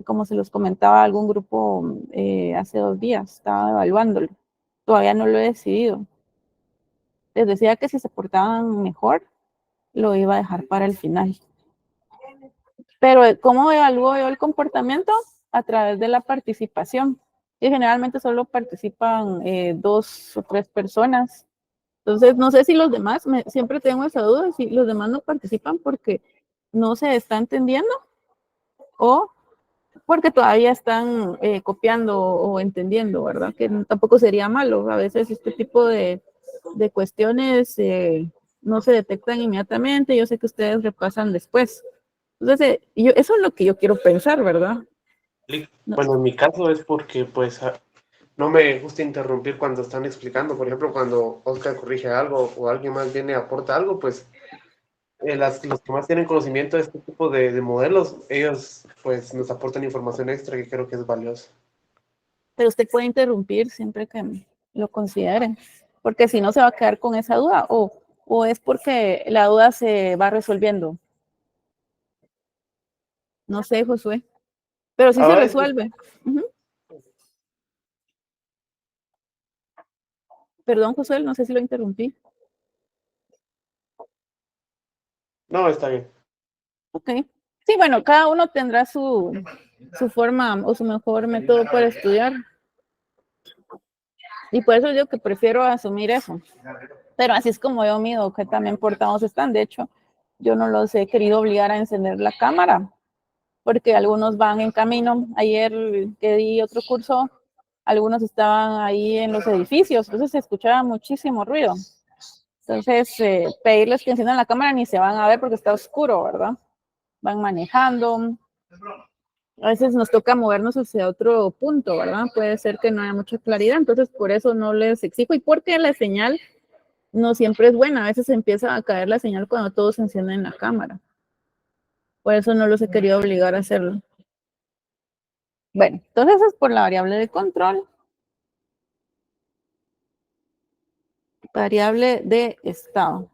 Como se los comentaba algún grupo hace 2 días, estaba evaluándolo. Todavía no lo he decidido. Les decía que si se portaban mejor, lo iba a dejar para el final. Pero ¿cómo evalúo yo el comportamiento? A través de la participación. Y generalmente solo participan 2 o 3 personas. Entonces, no sé si los demás, siempre tengo esa duda, si los demás no participan porque no se está entendiendo o porque todavía están copiando o entendiendo, ¿verdad? Que tampoco sería malo. A veces este tipo de cuestiones no se detectan inmediatamente. Yo sé que ustedes repasan después. Entonces, eso es lo que yo quiero pensar, ¿verdad? Bueno, en mi caso es porque pues no me gusta interrumpir cuando están explicando. Por ejemplo, cuando Oscar corrige algo o alguien más viene y aporta algo, pues los que más tienen conocimiento de este tipo de modelos, ellos pues nos aportan información extra que creo que es valiosa. Pero usted puede interrumpir siempre que lo consideren, porque si no se va a quedar con esa duda o es porque la duda se va resolviendo. No sé, Josué, pero sí se resuelve. Perdón, Josué, no sé si lo interrumpí. No, está bien. Ok. Sí, bueno, cada uno tendrá su forma o su mejor método para estudiar. Y por eso yo que prefiero asumir eso. Pero así es como yo mido que también portados están. De hecho, yo no los he querido obligar a encender la cámara, porque algunos van en camino. Ayer que di otro curso, algunos estaban ahí en los edificios, entonces se escuchaba muchísimo ruido. Entonces, pedirles que enciendan la cámara ni se van a ver porque está oscuro, ¿verdad? Van manejando. A veces nos toca movernos hacia otro punto, ¿verdad? Puede ser que no haya mucha claridad, entonces por eso no les exijo. Y porque la señal no siempre es buena, a veces empieza a caer la señal cuando todos encienden la cámara. Por eso no los he querido obligar a hacerlo. Bueno, entonces eso es por la variable de control. Variable de estado.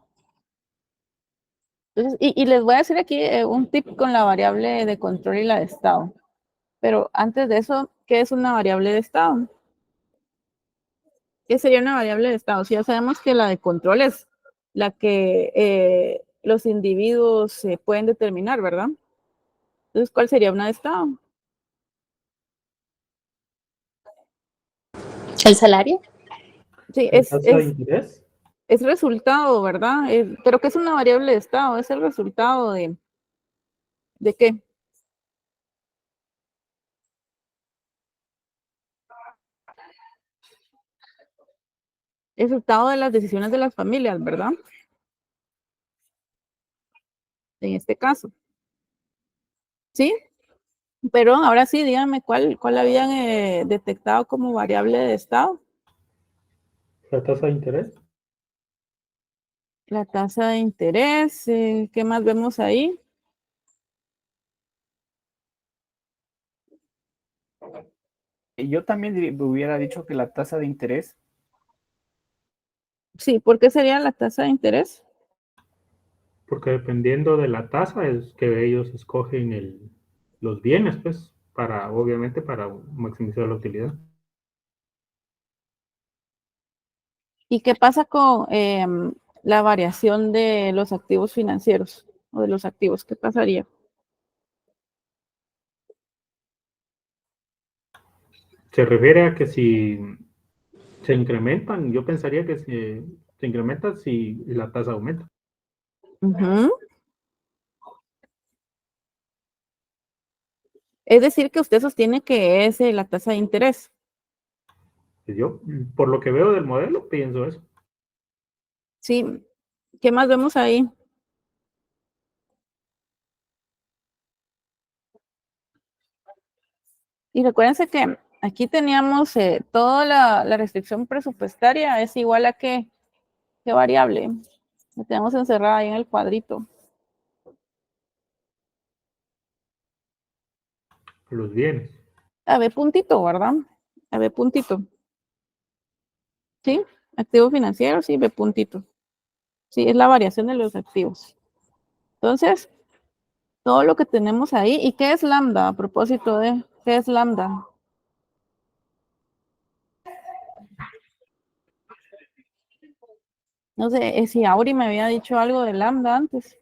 Entonces, y les voy a decir aquí un tip con la variable de control y la de estado. Pero antes de eso, ¿qué es una variable de estado? ¿Qué sería una variable de estado? Si ya sabemos que la de control es la que los individuos pueden determinar, ¿verdad? Entonces, ¿cuál sería una de estado? ¿El salario? Sí, ¿La tasa de interés? es resultado, ¿verdad? Pero ¿qué es una variable de estado? Es el resultado ¿de qué? El resultado de las decisiones de las familias, ¿verdad? En este caso. ¿Sí? Pero ahora sí, díganme cuál habían detectado como variable de estado. ¿La tasa de interés? La tasa de interés, ¿qué más vemos ahí? Yo también hubiera dicho que la tasa de interés. Sí, ¿por qué sería la tasa de interés? Porque dependiendo de la tasa es que ellos escogen los bienes, pues, obviamente para maximizar la utilidad. ¿Y qué pasa con la variación de los activos financieros o de los activos? ¿Qué pasaría? Se refiere a que si se incrementan, yo pensaría que se incrementan si la tasa aumenta. Ujú. Es decir, que usted sostiene que es la tasa de interés. Yo, por lo que veo del modelo, pienso eso. Sí, ¿qué más vemos ahí? Y recuérdense que aquí teníamos toda la restricción presupuestaria es igual a qué variable. La tenemos encerrada ahí en el cuadrito. Los bienes. A B puntito, ¿verdad? A B puntito. ¿Sí? Activos financieros, sí, B puntito. Sí, es la variación de los activos. Entonces, todo lo que tenemos ahí. ¿Y qué es lambda? A propósito de, ¿qué es lambda? No sé, si Auri me había dicho algo de lambda antes.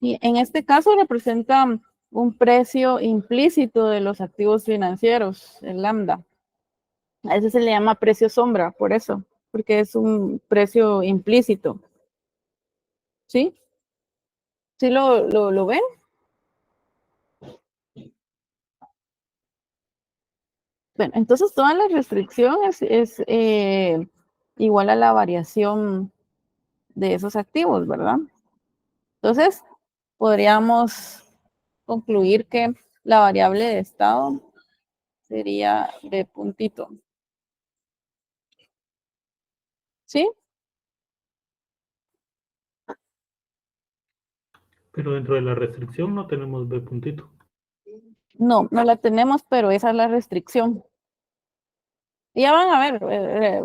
Y en este caso representa un precio implícito de los activos financieros, el lambda. A ese se le llama precio sombra, por eso, porque es un precio implícito. ¿Sí? ¿Sí lo ven? Bueno, entonces toda la restricción es igual a la variación de esos activos, ¿verdad? Entonces, podríamos concluir que la variable de estado sería B puntito. ¿Sí? Pero dentro de la restricción no tenemos B puntito. No, no la tenemos, pero esa es la restricción. Y ya van a ver,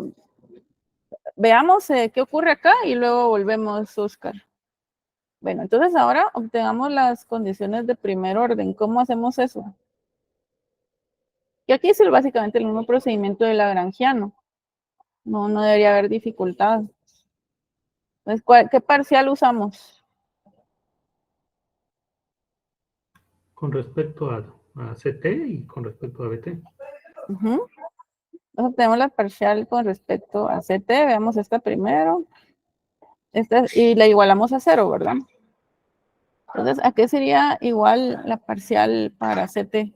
veamos qué ocurre acá y luego volvemos, Oscar. Bueno, entonces ahora obtengamos las condiciones de primer orden. ¿Cómo hacemos eso? Y aquí es básicamente el mismo procedimiento de lagrangiano. No debería haber dificultad. Entonces, ¿qué parcial usamos? Con respecto a CT y con respecto a BT. Entonces, obtenemos la parcial con respecto a CT. Veamos esta primero. Esta, y la igualamos a 0, ¿verdad? Entonces, ¿a qué sería igual la parcial para CT?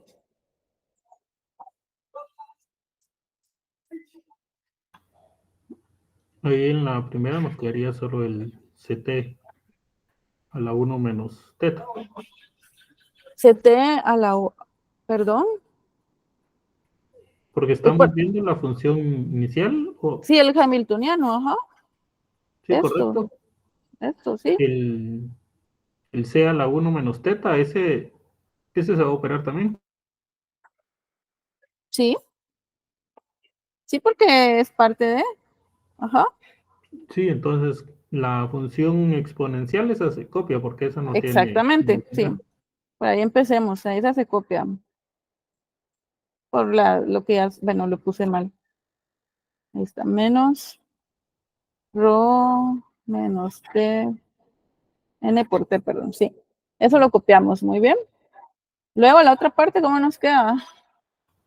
Ahí en la primera nos quedaría solo el CT a la 1 menos teta. CT a la... ¿Perdón? Porque estamos viendo la función inicial. Sí, el hamiltoniano, ajá. Sí, Esto, correcto. sí. El C a la 1 menos teta, ese se va a operar también. Sí. Sí, porque es parte de... Ajá. Sí, entonces La función exponencial esa se copia porque esa no tiene Exactamente, sí. identidad. Por ahí empecemos, ahí esa se copia. Por lo que ya, bueno, lo puse mal. Ahí está, menos rho menos t, n por t, perdón, sí. Eso lo copiamos, muy bien. Luego la otra parte, ¿cómo nos queda?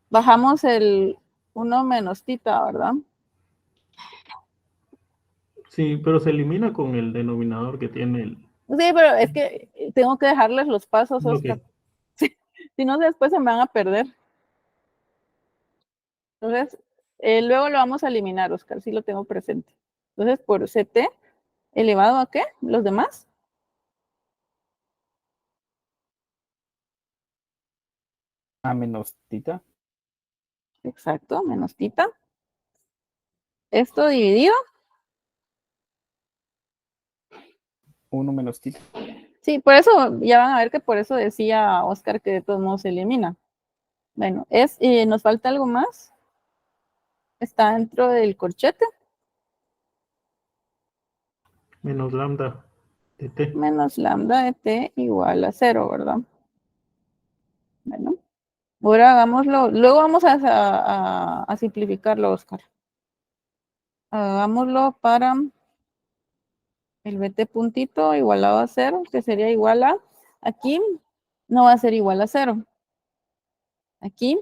Bajamos el 1 menos tita, ¿verdad? Sí, pero se elimina con el denominador que tiene el... Sí, pero es que tengo que dejarles los pasos, Ok. Oscar. Si no, después se me van a perder. Entonces, luego lo vamos a eliminar, Oscar, sí lo tengo presente. Entonces, por CT elevado a ¿qué? ¿Los demás? A menos tita. Exacto, menos tita. Esto dividido. 1 menos tita. Sí, por eso, ya van a ver que por eso decía Oscar que de todos modos se elimina. Bueno, nos falta algo más. Está dentro del corchete. Menos lambda de t. Menos lambda de t igual a 0, ¿verdad? Bueno, ahora hagámoslo. Luego vamos a simplificarlo, Oscar. Hagámoslo para el bt puntito igualado a 0, que sería igual a, aquí no va a ser igual a 0. Aquí,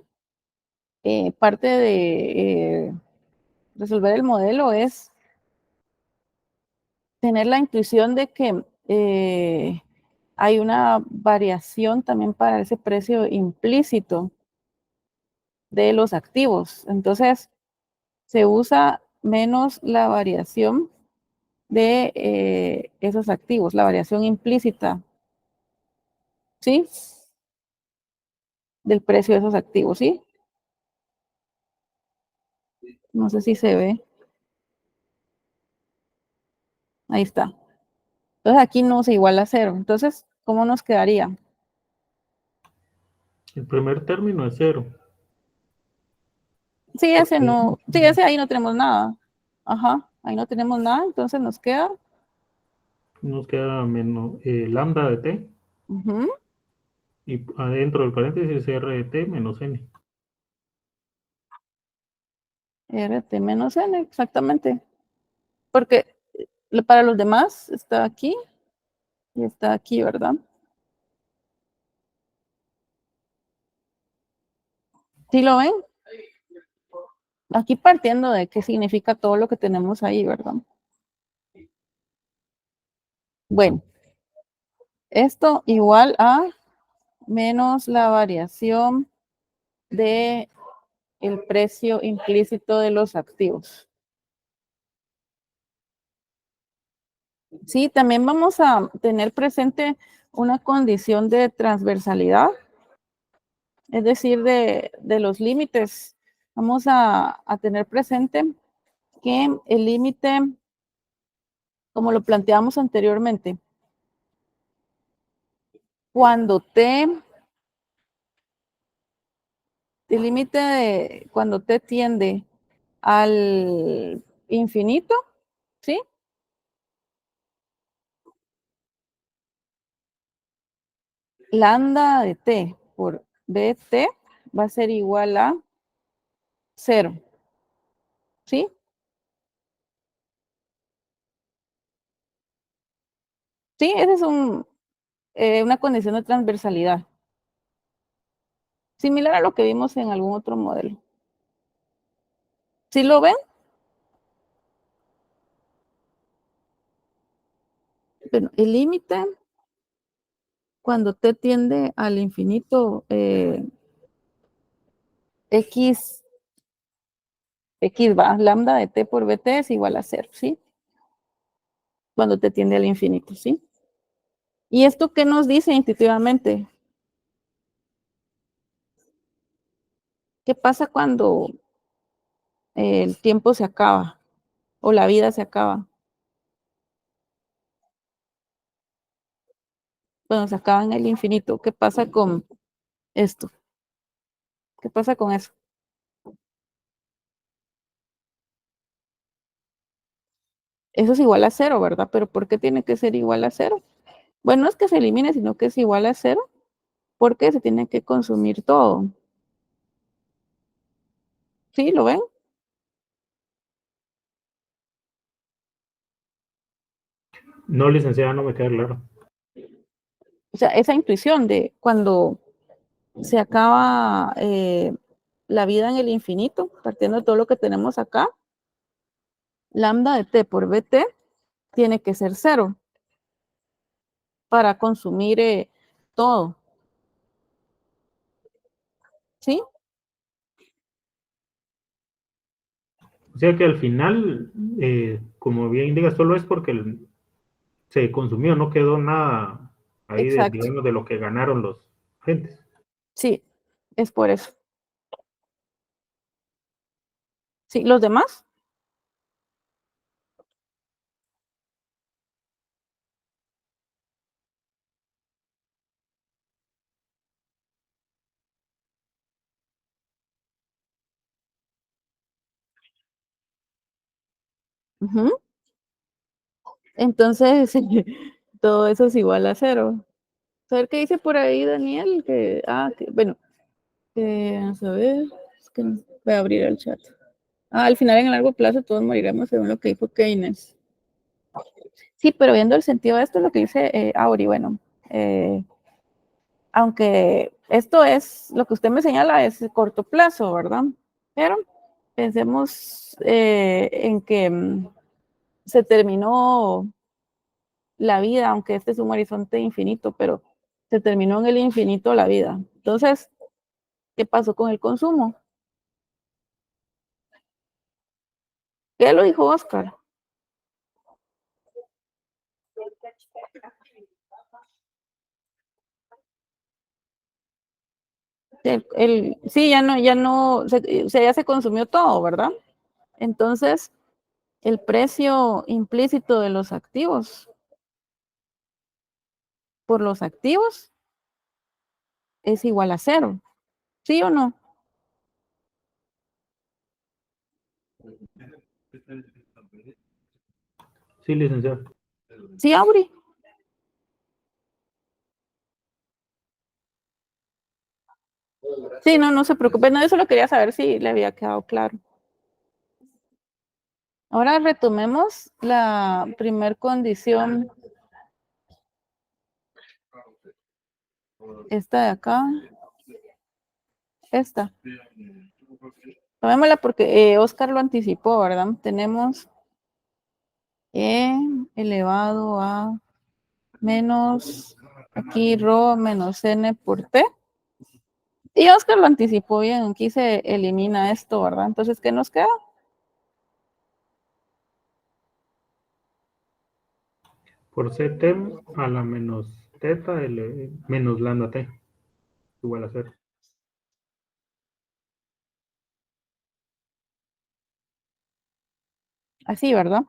parte de resolver el modelo es tener la intuición de que hay una variación también para ese precio implícito de los activos. Entonces, se usa menos la variación de esos activos, la variación implícita, ¿sí? Del precio de esos activos, ¿sí? No sé si se ve. Ahí está. Entonces, aquí no se iguala a 0. Entonces, ¿cómo nos quedaría? El primer término es 0. Sí, ese no, sí, ese ahí no tenemos nada. Ajá, ahí no tenemos nada, entonces nos queda Nos queda menos lambda de t. ujú, Y adentro del paréntesis r de t menos n. RT menos N, exactamente. Porque para los demás está aquí y está aquí, ¿verdad? ¿Sí lo ven? Aquí partiendo de qué significa todo lo que tenemos ahí, ¿verdad? Bueno, esto igual a menos la variación de el precio implícito de los activos. Sí, también vamos a tener presente una condición de transversalidad, es decir, de los límites. Vamos a tener presente que el límite, como lo planteamos anteriormente, cuando el límite cuando t tiende al infinito, ¿sí? Lambda de t por bt va a ser igual a 0, ¿sí? Sí, esa es una condición de transversalidad. Similar a lo que vimos en algún otro modelo. ¿Sí lo ven? Bueno, el límite cuando t tiende al infinito, x va, lambda de t por bt es igual a 0, ¿sí? Cuando t tiende al infinito, ¿sí? ¿Y esto qué nos dice intuitivamente? ¿Qué pasa cuando el tiempo se acaba o la vida se acaba? Cuando se acaba en el infinito, ¿qué pasa con esto? ¿Qué pasa con eso? Eso es igual a 0, ¿verdad? Pero ¿por qué tiene que ser igual a 0? Bueno, no es que se elimine, sino que es igual a 0 porque se tiene que consumir todo. ¿Sí? ¿Lo ven? No, licenciada, no me queda claro. O sea, esa intuición de cuando se acaba la vida en el infinito, partiendo de todo lo que tenemos acá, lambda de t por bt tiene que ser 0 para consumir todo. ¿Sí? O sea que al final, como bien indica, solo es porque se consumió, no quedó nada ahí, Exacto. digamos, de lo que ganaron los agentes. Sí, es por eso. Sí, ¿los demás? Ujú. Entonces, todo eso es igual a 0. A ver qué dice por ahí Daniel, bueno, vamos a ver, es que voy a abrir el chat. Al final en el largo plazo todos moriremos según lo que dijo Keynes. Sí, pero viendo el sentido de esto, lo que dice Auri, bueno, aunque esto es, lo que usted me señala es corto plazo, ¿verdad? Pero pensemos en que se terminó la vida, aunque este es un horizonte infinito, pero se terminó en el infinito la vida. Entonces, ¿qué pasó con el consumo? ¿Qué lo dijo Oscar? Sí, o sea, ya se consumió todo, ¿verdad? Entonces, el precio implícito de los activos por los activos es igual a 0. ¿Sí o no? Sí, licenciado. Sí, Auri. Sí, no se preocupe. No, eso lo quería saber si le había quedado claro. Ahora retomemos la primer condición. Esta de acá. Esta. Tomémosla porque Oscar lo anticipó, ¿verdad? Tenemos E elevado a menos, aquí rho menos n por t. Y Oscar lo anticipó bien, aquí se elimina esto, ¿verdad? Entonces, ¿qué nos queda? Por ct a la menos teta menos lambda t, igual a 0. Así, ¿verdad?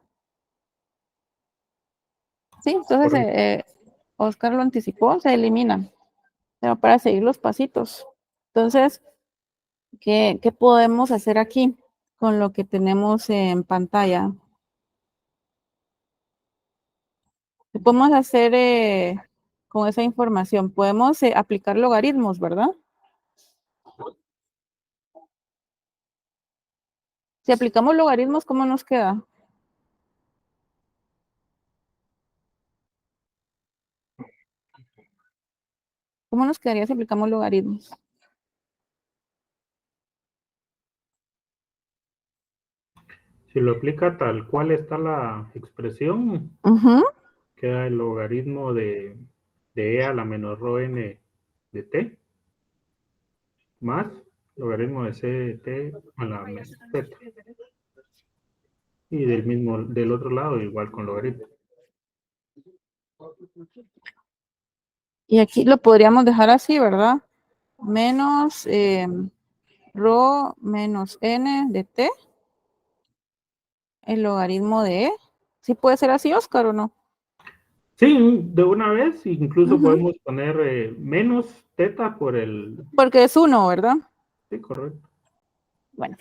Sí, entonces Oscar lo anticipó, se elimina. Pero para seguir los pasitos. Entonces, ¿qué podemos hacer aquí con lo que tenemos en pantalla? ¿Qué podemos hacer con esa información? Podemos aplicar logaritmos, ¿verdad? Si aplicamos logaritmos, ¿cómo nos queda? ¿Cómo nos quedaría si aplicamos logaritmos? Si lo aplica tal cual está la expresión, queda el logaritmo de e a la menos rho n de t más logaritmo de c de t a la menos teta. Y del otro lado, igual con logaritmo. Y aquí lo podríamos dejar así, ¿verdad? Menos rho menos n de t, el logaritmo de e. ¿Sí puede ser así, Oscar, o no? Sí, de una vez, incluso podemos poner menos teta por el... Porque es 1, ¿verdad? Sí, correcto. Bueno,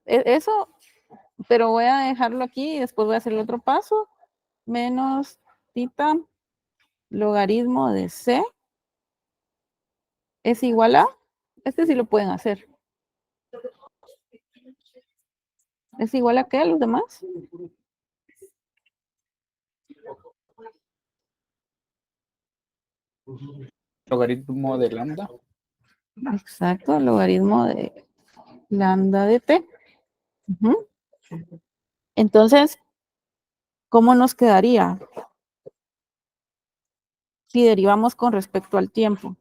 eso pero voy a dejarlo aquí y después voy a hacer el otro paso. Menos tita logaritmo de c es igual a, este sí lo pueden hacer. ¿Es igual a qué a los demás? Logaritmo de lambda. Exacto, logaritmo de lambda de t. Ujú. Entonces, ¿cómo nos quedaría si derivamos con respecto al tiempo?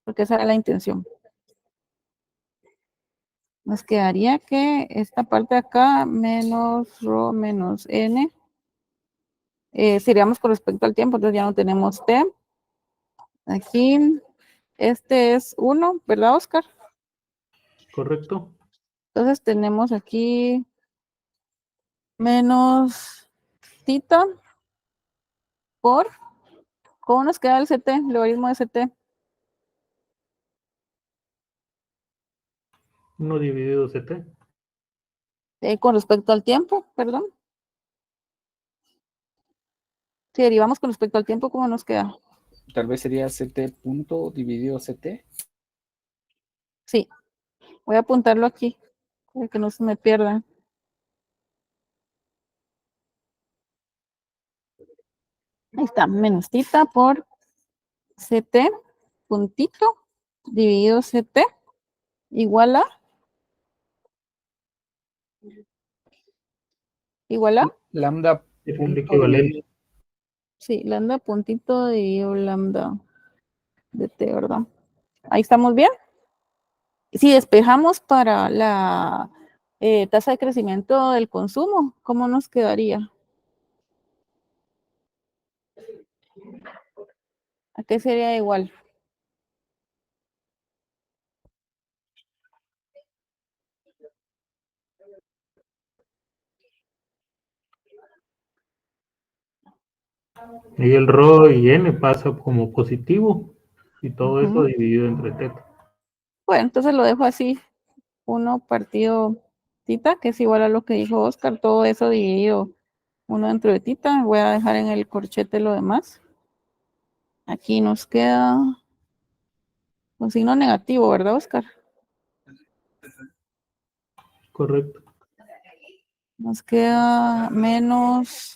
Porque esa era la intención. Nos quedaría que esta parte de acá, menos rho menos n, seríamos con respecto al tiempo, entonces ya no tenemos t. Aquí, este es 1, ¿verdad, Oscar? ¿Correcto? Entonces tenemos aquí menos tita por, ¿cómo nos queda el ct? El logaritmo de ct. 1 dividido ct. Con respecto al tiempo, perdón. Si derivamos con respecto al tiempo, ¿cómo nos queda? Tal vez sería ct punto dividido ct. Sí, voy a apuntarlo aquí, para que no se me pierda. Ahí está, menos tita por ct, puntito, dividido ct, igual a, Lambda Es el punto equivalente. dividido. sí, lambda puntito dividido lambda de t, ¿verdad? Ahí estamos bien. Si despejamos para la tasa de crecimiento del consumo, ¿cómo nos quedaría? ¿A qué sería igual? Y el rho y n pasa como positivo y todo eso Ujú. dividido entre teta. Bueno, entonces lo dejo así. 1 partido tita, que es igual a lo que dijo Oscar, todo eso dividido 1 dentro de tita. Voy a dejar en el corchete lo demás. Aquí nos queda un signo negativo, ¿verdad, Oscar? Correcto. Nos queda menos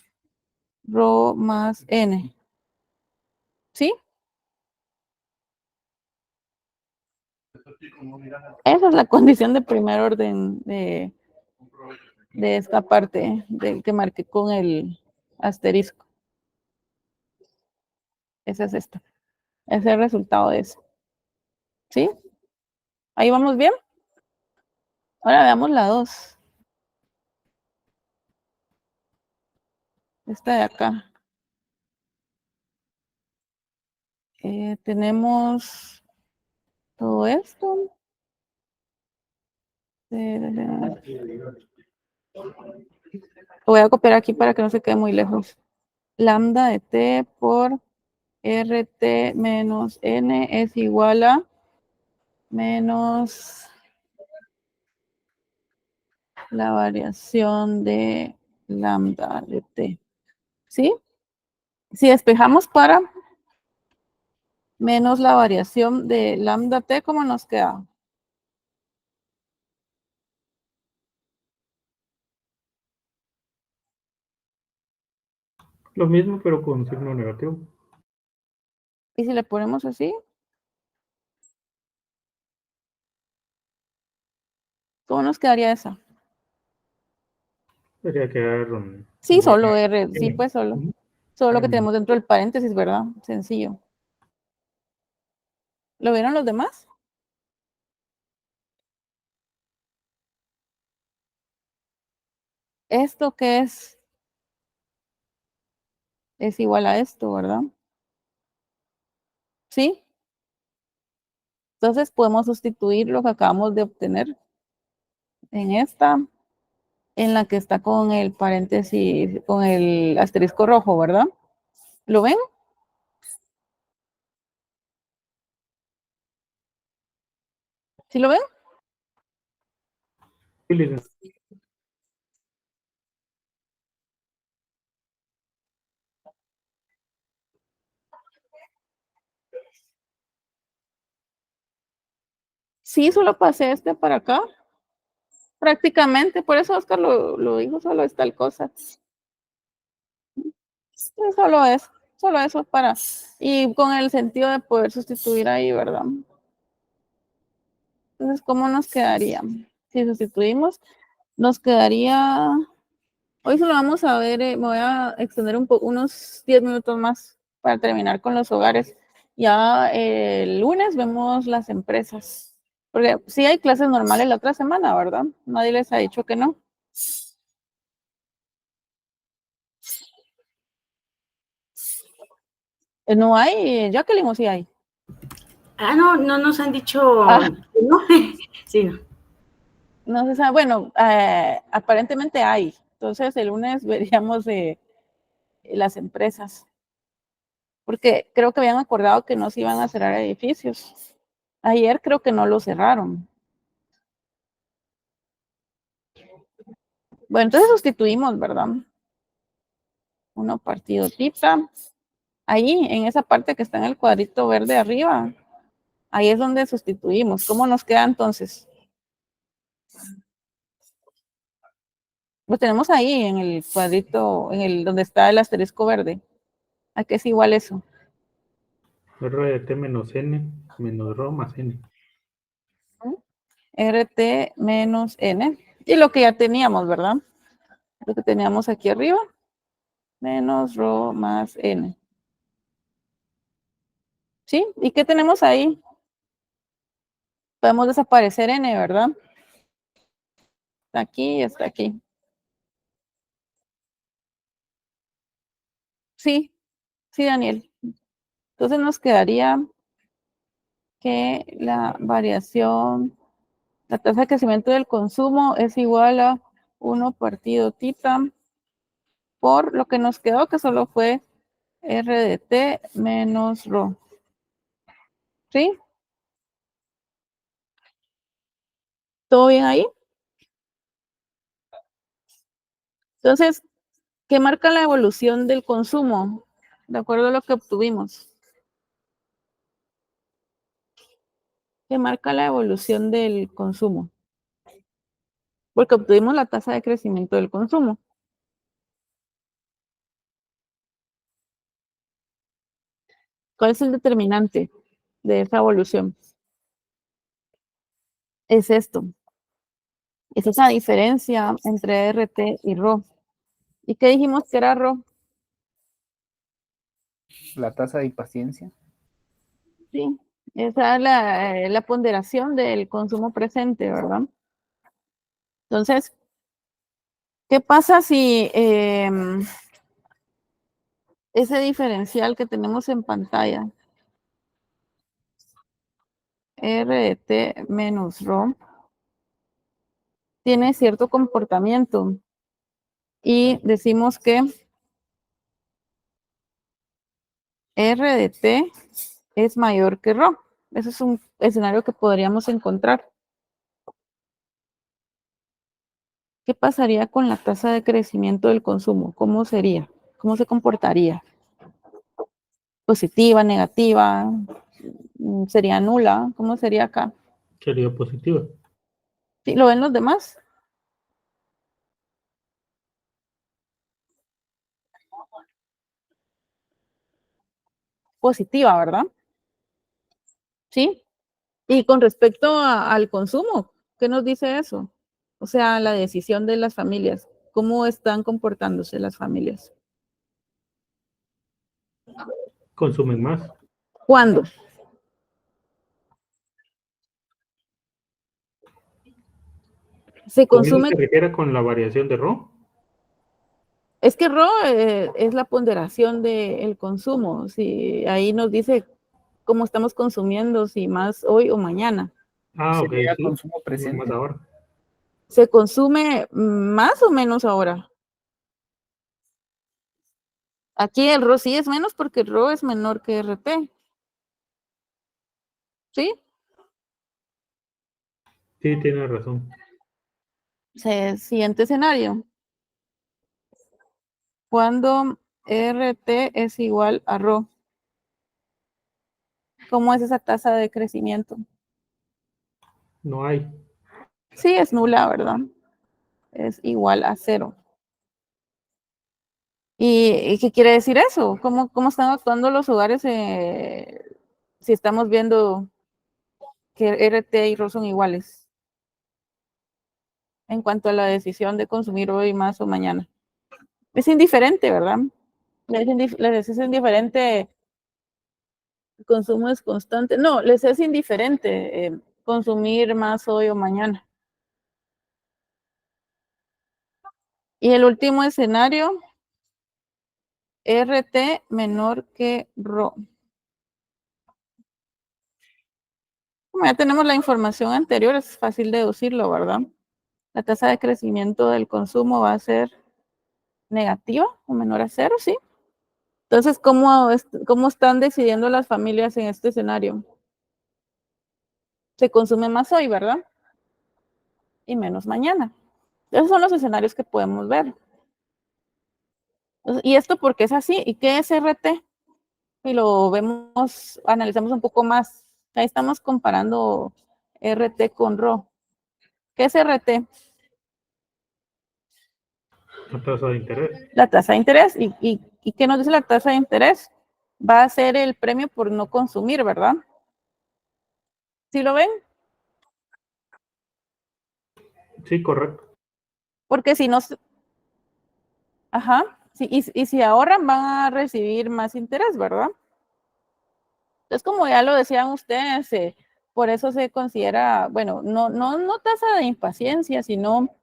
rho más n. ¿Sí? Esa es la condición de primer orden de esta parte del que marqué con el asterisco. Esa es esta. Ese es el resultado de eso. ¿Sí? ¿Ahí vamos bien? Ahora veamos la 2. Esta de acá. Tenemos todo esto. Lo voy a copiar aquí para que no se quede muy lejos. Lambda de t por rt menos n es igual a menos la variación de lambda de t. ¿Sí? Si despejamos para menos la variación de lambda t, ¿cómo nos queda? Lo mismo, pero con signo negativo. Y si le ponemos así, ¿cómo nos quedaría esa? Debería quedar Sí, igual solo a R, sí, n. pues solo. Ujú. Solo lo que tenemos dentro del paréntesis, ¿verdad? Sencillo. ¿Lo vieron los demás? ¿Esto qué es? Es igual a esto, ¿verdad? ¿Sí? Entonces podemos sustituir lo que acabamos de obtener en esta, en la que está con el paréntesis, con el asterisco rojo, ¿verdad? ¿Lo ven? ¿Sí lo ven? Sí, licenciado. Sí, solo pasé este para acá. Prácticamente, por eso Oscar lo dijo, solo es tal cosa. Sí, solo eso para, y con el sentido de poder sustituir ahí, ¿verdad? Entonces, ¿cómo nos quedaría? Si sustituimos, nos quedaría, hoy solo vamos a ver, me voy a extender unos 10 minutos más para terminar con los hogares. Ya el lunes vemos las empresas, porque sí hay clases normales la otra semana, ¿verdad? Nadie les ha dicho que no. No hay, Jacqueline, o sí hay. Ah, no nos han dicho. Ah. No. Sí, no. No se sabe, bueno, aparentemente hay. Entonces el lunes veríamos las empresas, porque creo que habían acordado que no se iban a cerrar edificios. Ayer creo que no lo cerraron. Bueno, entonces sustituimos, ¿verdad? Uno partido tita. Ahí, en esa parte que está en el cuadrito verde arriba, ahí es donde sustituimos. ¿Cómo nos queda entonces? Lo tenemos ahí en el cuadrito, donde está el asterisco verde. ¿A qué es igual eso? RT menos N menos Rho más N. RT menos N. Y lo que ya teníamos, ¿verdad? Lo que teníamos aquí arriba. Menos Rho más N. ¿Sí? ¿Y qué tenemos ahí? Podemos desaparecer N, ¿verdad? Está aquí y está aquí. Sí, sí, Daniel. Entonces nos quedaría que la variación, la tasa de crecimiento del consumo es igual a 1 partido tita por lo que nos quedó, que solo fue R de T menos Rho. ¿Sí? ¿Todo bien ahí? Entonces, ¿qué marca la evolución del consumo? De acuerdo a lo que obtuvimos. ¿Qué marca la evolución del consumo? Porque obtuvimos la tasa de crecimiento del consumo. ¿Cuál es el determinante de esa evolución? Es esto. Es esa diferencia entre RT y Rho. ¿Y qué dijimos que era Rho? La tasa de impaciencia. Sí, esa es la ponderación del consumo presente, ¿verdad? Entonces, ¿qué pasa si ese diferencial que tenemos en pantalla, R de T menos Rho, tiene cierto comportamiento y decimos que R de T es mayor que Rho? Ese es un escenario que podríamos encontrar. ¿Qué pasaría con la tasa de crecimiento del consumo? ¿Cómo sería? ¿Cómo se comportaría? ¿Positiva, negativa? ¿Sería nula? ¿Cómo sería acá? Sería positiva. ¿Sí? ¿Lo ven los demás? Positiva, ¿verdad? ¿Sí? Y con respecto al consumo, ¿qué nos dice eso? O sea, la decisión de las familias. ¿Cómo están comportándose las familias? Consumen más. ¿Cuándo? Se ¿Con eso consume. se refiere con la variación de Rho? Es que Rho es la ponderación del consumo. Si ahí nos dice cómo estamos consumiendo, si más hoy o mañana. Ah, ok, Sería sí. consumo Más presente. ahora. ¿Se consume más o menos ahora? Aquí el Rho sí es menos porque el Rho es menor que RT. ¿Sí? Sí, tiene razón. Siguiente escenario. Cuando RT es igual a Rho. ¿Cómo es esa tasa de crecimiento? No hay. Sí, es nula, ¿verdad? Es igual a 0. ¿Y qué quiere decir eso? ¿Cómo están actuando los hogares si estamos viendo que RT y RO son iguales en cuanto a la decisión de consumir hoy más o mañana? Es indiferente, ¿verdad? Les es indiferente, el consumo es constante. No, les es indiferente consumir más hoy o mañana. Y el último escenario, RT menor que RO. Como ya tenemos la información anterior, es fácil deducirlo, ¿verdad? La tasa de crecimiento del consumo va a ser negativa o menor a 0, ¿sí? Entonces, ¿cómo están decidiendo las familias en este escenario? Se consume más hoy, ¿verdad? Y menos mañana. Esos son los escenarios que podemos ver. ¿Y esto por qué es así? ¿Y qué es RT? Y lo vemos, analizamos un poco más. Ahí estamos comparando RT con RO. ¿Qué es RT? La tasa de interés. La tasa de interés. ¿Y qué nos dice la tasa de interés? Va a ser el premio por no consumir, ¿verdad? ¿Sí lo ven? Sí, correcto. Porque si no, ajá, sí, y si ahorran van a recibir más interés, ¿verdad? Entonces, como ya lo decían ustedes, por eso se considera, bueno, no tasa de impaciencia, sino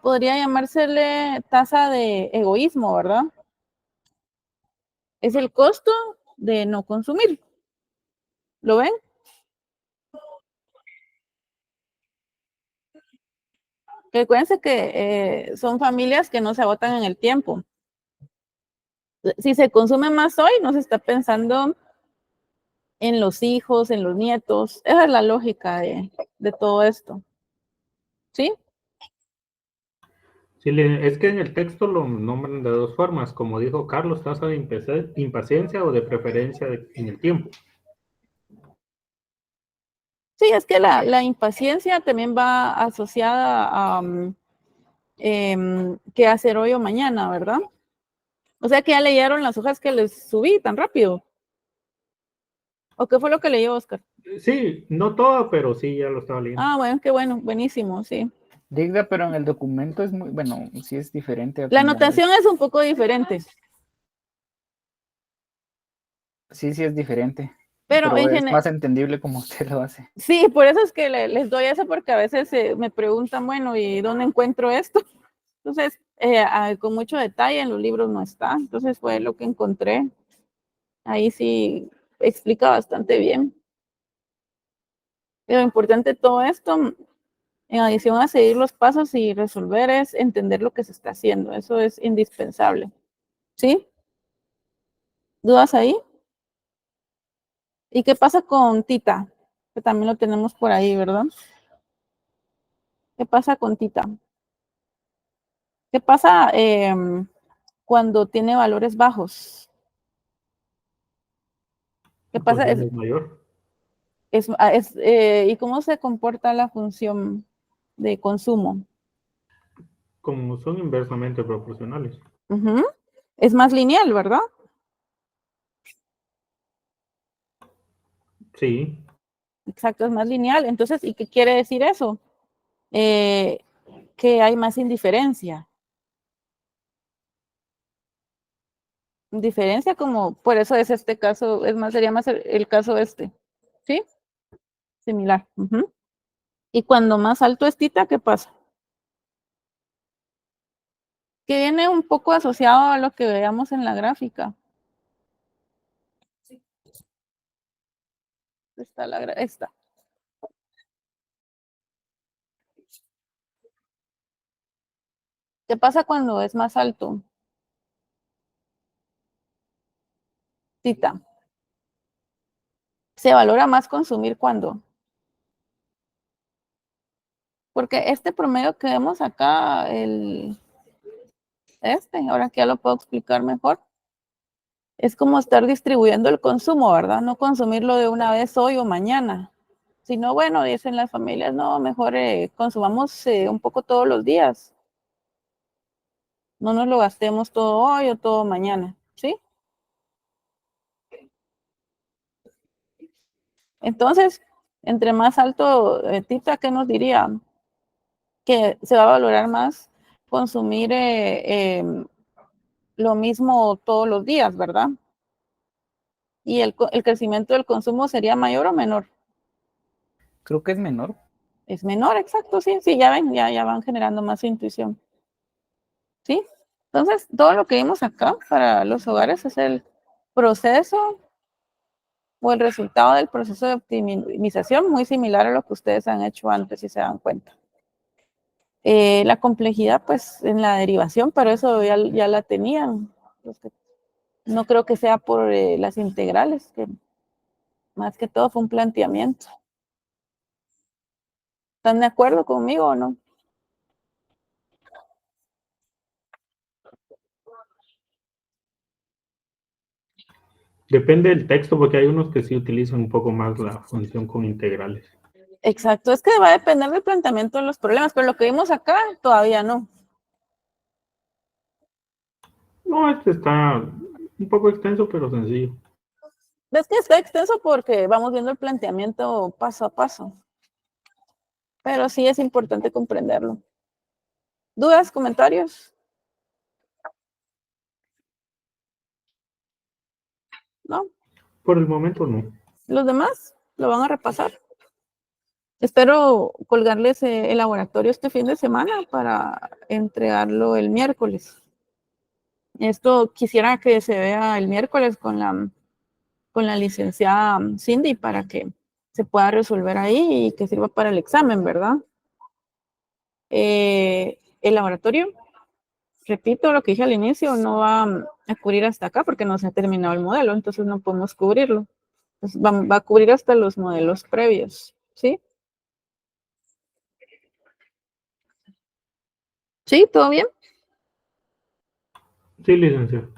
podría llamársele tasa de egoísmo, ¿verdad? Es el costo de no consumir. ¿Lo ven? Recuérdense que son familias que no se agotan en el tiempo. Si se consume más hoy, no se está pensando en los hijos, en los nietos. Esa es la lógica de todo esto. ¿Sí? Sí, es que en el texto lo nombran de dos formas, como dijo Carlos, tasa de impaciencia o de preferencia en el tiempo. Sí, es que la impaciencia también va asociada a qué hacer hoy o mañana, ¿verdad? O sea que ya leyeron las hojas que les subí tan rápido. ¿O qué fue lo que leyó Oscar? Sí, no todo, pero sí, ya lo estaba leyendo. Ah, bueno, qué bueno, buenísimo, sí. Digda, pero en el documento es muy, bueno, sí es diferente. La anotación es un poco diferente. Sí es diferente. Pero en es general, más entendible como usted lo hace. sí, por eso es que les doy eso, porque a veces me preguntan, bueno, ¿y dónde encuentro esto? Entonces, con mucho detalle en los libros no está. Entonces fue lo que encontré. Ahí sí explica bastante bien. Lo importante de todo esto, en adición a seguir los pasos y resolver, es entender lo que se está haciendo. Eso es indispensable. ¿Sí? ¿Dudas ahí? ¿Y qué pasa con Tita? Que también lo tenemos por ahí, ¿verdad? ¿Qué pasa con Tita? ¿Qué pasa cuando tiene valores bajos? ¿Qué pasa? Es mayor. ¿Y cómo se comporta la función de consumo? Como son inversamente proporcionales. Es más lineal, ¿verdad? Sí. Exacto, es más lineal. Entonces, ¿y qué quiere decir eso? Que hay más indiferencia. Indiferencia como, por eso es este caso, sería más el caso este. ¿Sí? Similar. Y cuando más alto es Tita, ¿qué pasa? Que viene un poco asociado a lo que veamos en la gráfica. Esta. ¿Qué pasa cuando es más alto? Tita. Se valora más consumir cuando. Porque este promedio que vemos acá, ahora que ya lo puedo explicar mejor, es como estar distribuyendo el consumo, ¿verdad? No consumirlo de una vez hoy o mañana, Si no, bueno, dicen las familias, no, mejor consumamos un poco todos los días. No nos lo gastemos todo hoy o todo mañana, ¿sí? Entonces, entre más alto, Tita, ¿qué nos diría? Que se va a valorar más consumir lo mismo todos los días, ¿verdad? ¿Y el crecimiento del consumo sería mayor o menor? Creo que es menor. Es menor, exacto, sí, sí, ya ven, ya van generando más intuición. ¿Sí? Entonces, todo lo que vimos acá para los hogares es el proceso o el resultado del proceso de optimización, muy similar a lo que ustedes han hecho antes, si se dan cuenta. La complejidad, pues, en la derivación, pero eso ya la tenían. No creo que sea por las integrales, que más que todo fue un planteamiento. ¿Están de acuerdo conmigo o no? Depende del texto, porque hay unos que sí utilizan un poco más la función con integrales. Exacto, es que va a depender del planteamiento de los problemas, pero lo que vimos acá todavía no. No, este está un poco extenso, pero sencillo. Es que está extenso porque vamos viendo el planteamiento paso a paso. Pero sí es importante comprenderlo. ¿Dudas, comentarios? ¿No? Por el momento no. ¿Los demás lo van a repasar? Espero colgarles el laboratorio este fin de semana para entregarlo el miércoles. Esto quisiera que se vea el miércoles con la licenciada Cindy para que se pueda resolver ahí y que sirva para el examen, ¿verdad? El laboratorio, repito lo que dije al inicio, no va a cubrir hasta acá porque no se ha terminado el modelo, entonces no podemos cubrirlo. Entonces va a cubrir hasta los modelos previos, ¿sí? ¿Sí? ¿Todo bien? Sí, licenciado.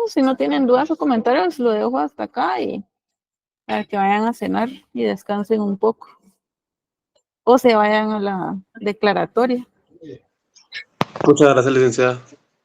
Si no tienen dudas o comentarios, lo dejo hasta acá y para que vayan a cenar y descansen un poco. O se vayan a la declaratoria. Muchas gracias, licenciada.